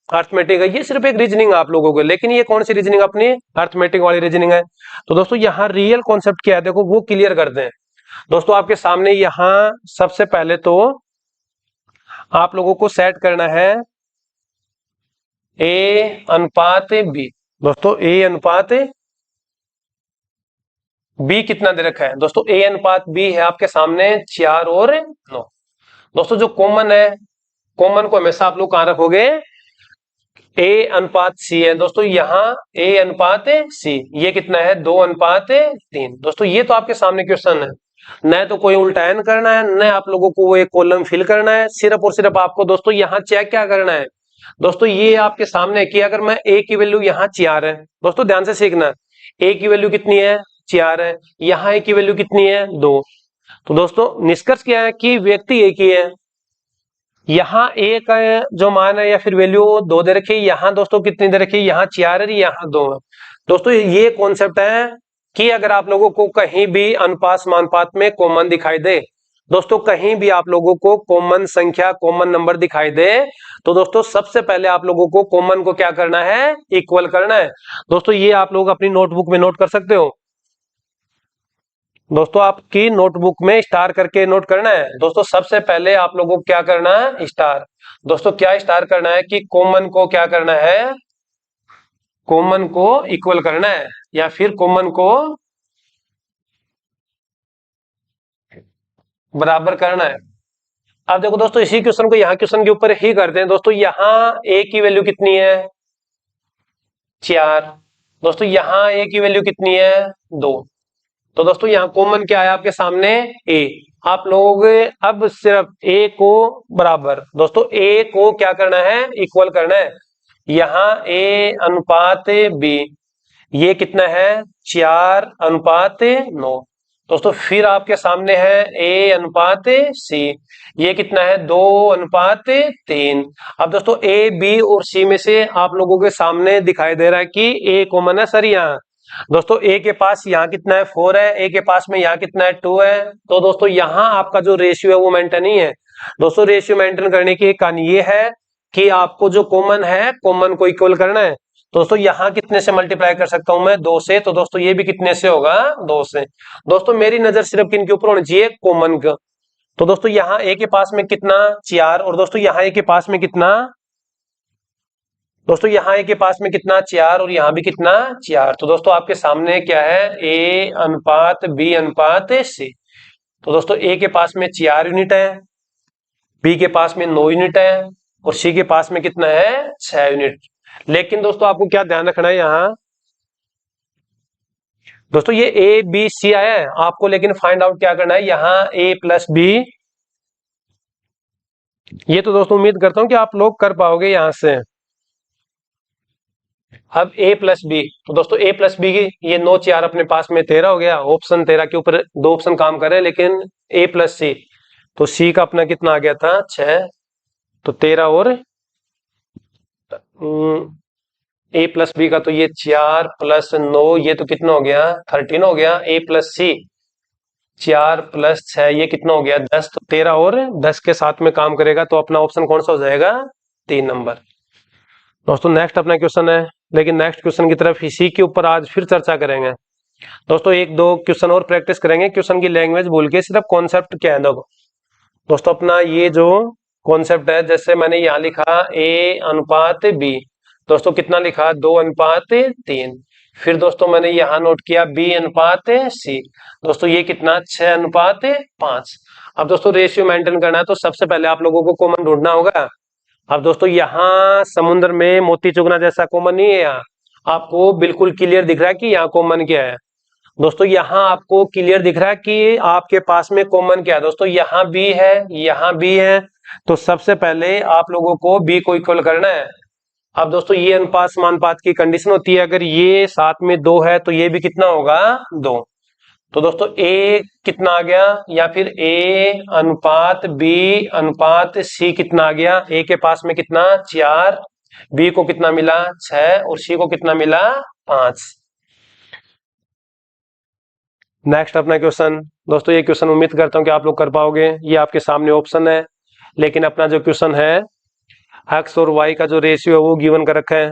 अर्थमेटिक है, ये सिर्फ एक रीजनिंग आप लोगों को, लेकिन ये कौन सी रीजनिंग, अपनी अर्थमेटिक वाली रीजनिंग है। तो दोस्तों यहाँ रियल कॉन्सेप्ट क्या है देखो, वो क्लियर करते हैं। दोस्तों आपके सामने यहाँ सबसे पहले तो आप लोगों को सेट करना है ए अनुपात बी। दोस्तों ए अनुपात बी कितना दे रखा है, दोस्तों ए अनुपात बी है आपके सामने 4 और 9। दोस्तों जो कॉमन है, कॉमन को हमेशा आप लोग कहां रखोगे, ए अनुपात सी है दोस्तों, यहाँ ए अनुपात सी, ये कितना है 2:3। दोस्तों ये तो आपके सामने क्वेश्चन है, न तो कोई उल्टायन करना है, न आप लोगों को वो एक कॉलम फिल करना है, सिर्फ और सिर्फ आपको दोस्तों यहाँ चेक क्या करना है। दोस्तों ये आपके सामने कि अगर मैं ए की वैल्यू यहाँ 4 है, दोस्तों ध्यान से सीखना, ए की वैल्यू कितनी है 4 है, यहाँ ए की वैल्यू कितनी है 2। तो दोस्तों निष्कर्ष क्या है कि व्यक्ति एक ही है, यहाँ ए का जो मान है या फिर वैल्यू 2 दे रखी है, यहाँ दोस्तों कितनी दे रखी है, यहाँ 4 है, यहाँ 2 है। दोस्तों ये कॉन्सेप्ट है कि अगर आप लोगों को कहीं भी अनुपात समानुपात में कॉमन दिखाई दे, दोस्तों कहीं भी आप लोगों को कॉमन संख्या कॉमन नंबर दिखाई दे, तो दोस्तों सबसे पहले आप लोगों को कॉमन को क्या करना है, इक्वल करना है। दोस्तों ये आप लोग अपनी नोटबुक में नोट कर सकते हो, दोस्तों आपकी नोटबुक में स्टार करके नोट करना है। दोस्तों सबसे पहले आप लोगों को क्या करना है, स्टार। दोस्तों क्या स्टार करना है कि कॉमन को क्या करना है, कॉमन को इक्वल करना है या फिर कॉमन को बराबर करना है। अब देखो दोस्तों इसी क्वेश्चन को यहाँ क्वेश्चन के ऊपर ही करते हैं। दोस्तों यहाँ ए की वैल्यू कितनी है 4, दोस्तों यहाँ ए की वैल्यू कितनी है 2। तो दोस्तों यहाँ कॉमन क्या है आपके सामने ए, आप लोग अब सिर्फ ए को बराबर, दोस्तों ए को क्या करना है, इक्वल करना है। यहाँ ए अनुपात बी, ये कितना है 4:9। दोस्तों फिर आपके सामने है ए अनुपात सी, ये कितना है 2:3। अब दोस्तों ए बी और सी में से आप लोगों के सामने दिखाई दे रहा है कि ए कॉमन है सर यहाँ। दोस्तों ए के पास यहाँ कितना है 4 है, ए के पास में यहाँ कितना है 2 है। तो दोस्तों यहाँ आपका जो रेशियो है वो मेंटेन ही है। दोस्तों रेशियो मेंटेन करने की एक कहानी ये है कि आपको जो कॉमन है कॉमन को इक्वल करना है। दोस्तों यहाँ कितने से मल्टीप्लाई कर सकता हूं मैं 2 से, तो दोस्तों ये भी कितने से होगा 2 से। दोस्तों मेरी नजर सिर्फ किन के ऊपर होनी चाहिए, कॉमन का। तो दोस्तों यहाँ ए के पास में कितना 4, और दोस्तों यहाँ ए के पास में कितना, दोस्तों यहाँ ए के पास में कितना 4 और यहाँ भी कितना 4। तो दोस्तों आपके सामने क्या है ए अनुपात बी अनुपात सी। तो दोस्तों ए के पास में 4 यूनिट है, बी के पास में 9 यूनिट है और सी के पास में कितना है 6 यूनिट। लेकिन दोस्तों आपको क्या ध्यान रखना है यहाँ, दोस्तों ये ए बी सी आया है आपको, लेकिन फाइंड आउट क्या करना है यहाँ ए प्लस बी। ये तो दोस्तों उम्मीद करता हूं कि आप लोग कर पाओगे यहां से। अब a प्लस बी, तो दोस्तों a प्लस बी की ये 9 4 अपने पास में 13 हो गया। ऑप्शन 13 के ऊपर 2 ऑप्शन काम कर रहे हैं, लेकिन a प्लस सी, तो c का अपना कितना आ गया था 6, तो 13 और a प्लस बी का तो ये 4 प्लस 9, ये तो कितना हो गया 13 हो गया। a प्लस सी 4 प्लस 6 ये कितना हो गया 10, तो 13 और 10 के साथ में काम करेगा, तो अपना ऑप्शन कौन सा हो जाएगा 3 नंबर। दोस्तों नेक्स्ट अपना क्वेश्चन है, लेकिन नेक्स्ट क्वेश्चन की तरफ इसी के ऊपर आज फिर चर्चा करेंगे। दोस्तों 1-2 क्वेश्चन और प्रैक्टिस करेंगे, क्वेश्चन की लैंग्वेज भूल के सिर्फ कॉन्सेप्ट क्या है। देखो दोस्तों अपना ये जो कॉन्सेप्ट है, जैसे मैंने यहाँ लिखा ए अनुपात बी, दोस्तों कितना लिखा 2:3। फिर दोस्तों मैंने यहाँ नोट किया बी अनुपात सी, दोस्तों ये कितना 6:5। अब दोस्तों रेशियो मेंटेन करना है, तो सबसे पहले आप लोगों को कॉमन ढूंढना होगा। अब दोस्तों यहाँ समुद्र में मोती चुगना जैसा कॉमन नहीं है, यहाँ आपको बिल्कुल क्लियर दिख रहा है कि यहाँ कॉमन क्या है। दोस्तों यहाँ आपको क्लियर दिख रहा है कि आपके पास में कॉमन क्या है। दोस्तों यहाँ बी है, यहाँ बी है, तो सबसे पहले आप लोगों को बी को इक्वल करना है। अब दोस्तों ये अनुपात समानुपात की कंडीशन होती है, अगर ये साथ में 2 है तो ये भी कितना होगा 2। तो दोस्तों a कितना आ गया, या फिर a अनुपात b अनुपात c कितना आ गया, a के पास में कितना 4, b को कितना मिला 6 और c को कितना मिला 5। नेक्स्ट अपना क्वेश्चन, दोस्तों ये क्वेश्चन उम्मीद करता हूं कि आप लोग कर पाओगे। ये आपके सामने ऑप्शन है, लेकिन अपना जो क्वेश्चन है x और y का जो रेशियो है वो गिवन कर रखा है।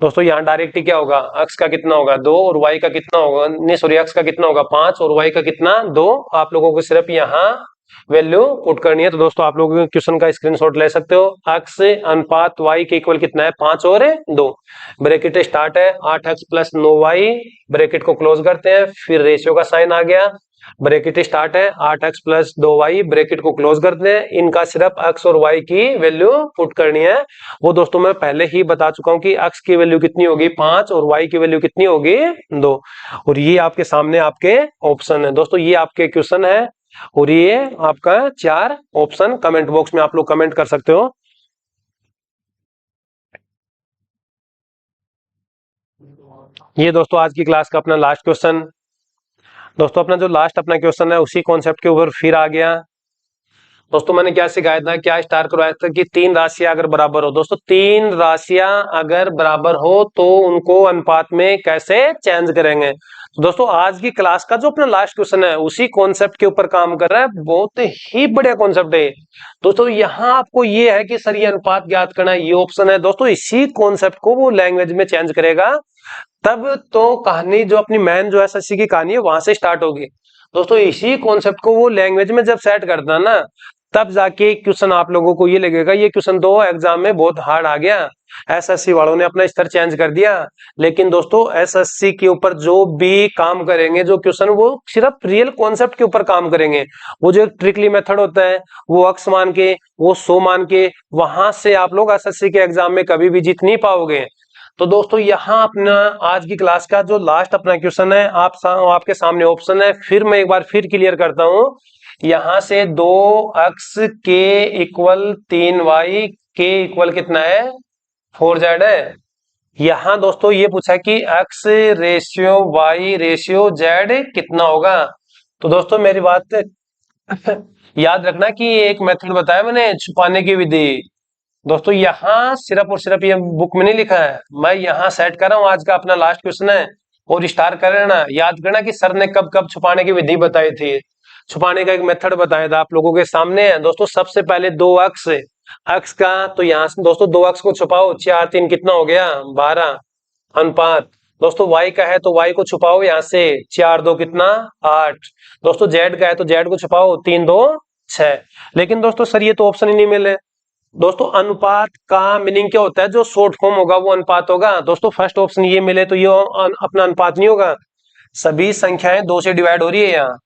दोस्तों यहाँ डायरेक्ट ही क्या होगा, x का कितना होगा 2 और y का कितना होगा, नहीं सॉरी x का कितना होगा 5 और y का कितना 2। आप लोगों को सिर्फ यहाँ वैल्यू पुट करनी है। तो दोस्तों आप लोग क्वेश्चन का स्क्रीनशॉट ले सकते हो। x अनुपात y के इक्वल कितना है 5 और 2। ब्रैकेट स्टार्ट है 8x प्लस 9y, ब्रैकेट को क्लोज करते हैं, फिर रेशियो का साइन आ गया, ब्रैकेट स्टार्ट है 8x प्लस 2y, ब्रैकेट को क्लोज करते हैं, इनका सिर्फ x और y की वैल्यू पुट करनी है। वो दोस्तों मैं पहले ही बता चुका हूं कि x की वैल्यू कितनी होगी 5 और y की वैल्यू कितनी होगी 2। और ये आपके सामने आपके ऑप्शन है दोस्तों, ये आपके क्वेश्चन है और ये आपका 4 ऑप्शन कमेंट बॉक्स में आप लोग कमेंट कर सकते हो। ये दोस्तों आज की क्लास का अपना लास्ट क्वेश्चन। दोस्तों अपना जो लास्ट अपना क्वेश्चन है उसी कॉन्सेप्ट के ऊपर फिर आ गया। दोस्तों मैंने क्या सिखाया था, क्या स्टार करवाया था कि 3 राशियां अगर बराबर हो, दोस्तों 3 राशियां अगर बराबर हो तो उनको अनुपात में कैसे चेंज करेंगे। तो दोस्तों आज की क्लास का जो अपना लास्ट क्वेश्चन है उसी कॉन्सेप्ट के ऊपर काम कर रहा है, बहुत ही बढ़िया कॉन्सेप्ट है दोस्तों। यहाँ आपको ये है कि सर ये अनुपात ज्ञात करना है, ये ऑप्शन है दोस्तों, इसी कॉन्सेप्ट को वो लैंग्वेज में चेंज करेगा, तब तो कहानी जो अपनी मैन जो एसएससी की कहानी है वहां से स्टार्ट होगी दोस्तों। इसी कॉन्सेप्ट को वो लैंग्वेज में जब सेट करता ना, तब जाके क्वेश्चन आप लोगों को ये लगेगा ये क्वेश्चन तो एग्जाम में बहुत हार्ड आ गया, एसएससी वालों ने अपना स्तर चेंज कर दिया। लेकिन दोस्तों एसएससी के ऊपर जो भी काम करेंगे जो क्वेश्चन, वो सिर्फ रियल कॉन्सेप्ट के ऊपर काम करेंगे। वो जो ट्रिकली मेथड होता है वो अक्स मान के, वो 100 मान के, वहां से आप लोग एसएससी के एग्जाम में कभी भी जीत नहीं पाओगे। तो दोस्तों यहाँ अपना आज की क्लास का जो लास्ट अपना क्वेश्चन है आपके सामने ऑप्शन है, फिर मैं एक बार फिर क्लियर करता हूं। यहां से 2x के इक्वल 3y के इक्वल कितना है 4z है। यहां दोस्तों ये पूछा कि x ratio y ratio z कितना होगा। तो दोस्तों मेरी बात याद रखना कि एक मेथड बताया मैंने छुपाने की विधि। दोस्तों यहाँ सिर्फ और सिर्फ ये बुक में नहीं लिखा है, मैं यहाँ सेट कर रहा हूँ, आज का अपना लास्ट क्वेश्चन है। और स्टार कर लेना, याद करना कि सर ने कब कब छुपाने की विधि बताई थी, छुपाने का एक मेथड बताया था आप लोगों के सामने है दोस्तों। सबसे पहले 2x x का, तो यहाँ से दोस्तों 2x को छुपाओ, 4 3 कितना हो गया 12 अनुपात। दोस्तों y का है तो y को छुपाओ, यहाँ से 4 2 कितना 8। दोस्तों z का है तो z को छुपाओ, 3 2 6। लेकिन दोस्तों सर ये तो ऑप्शन ही नहीं मिले। दोस्तों अनुपात का मीनिंग क्या होता है, जो शॉर्ट फॉर्म होगा वो अनुपात होगा। दोस्तों फर्स्ट ऑप्शन ये मिले तो ये अपना अनुपात नहीं होगा, सभी संख्याएं 2 से डिवाइड हो रही है यहाँ।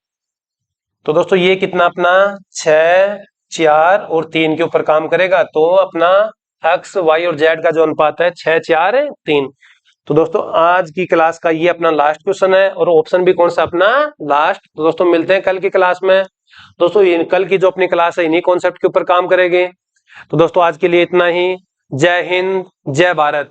तो दोस्तों ये कितना अपना 6 4 और 3 के ऊपर काम करेगा, तो अपना x y और z का जो अनुपात है 6 4 3। तो दोस्तों आज की क्लास का ये अपना लास्ट क्वेश्चन है और ऑप्शन भी कौन सा अपना लास्ट। तो दोस्तों मिलते हैं कल की क्लास में। दोस्तों कल की जो अपनी क्लास है इन्हीं कॉन्सेप्ट के ऊपर काम करेंगे। तो दोस्तों आज के लिए इतना ही। जय हिंद, जय भारत।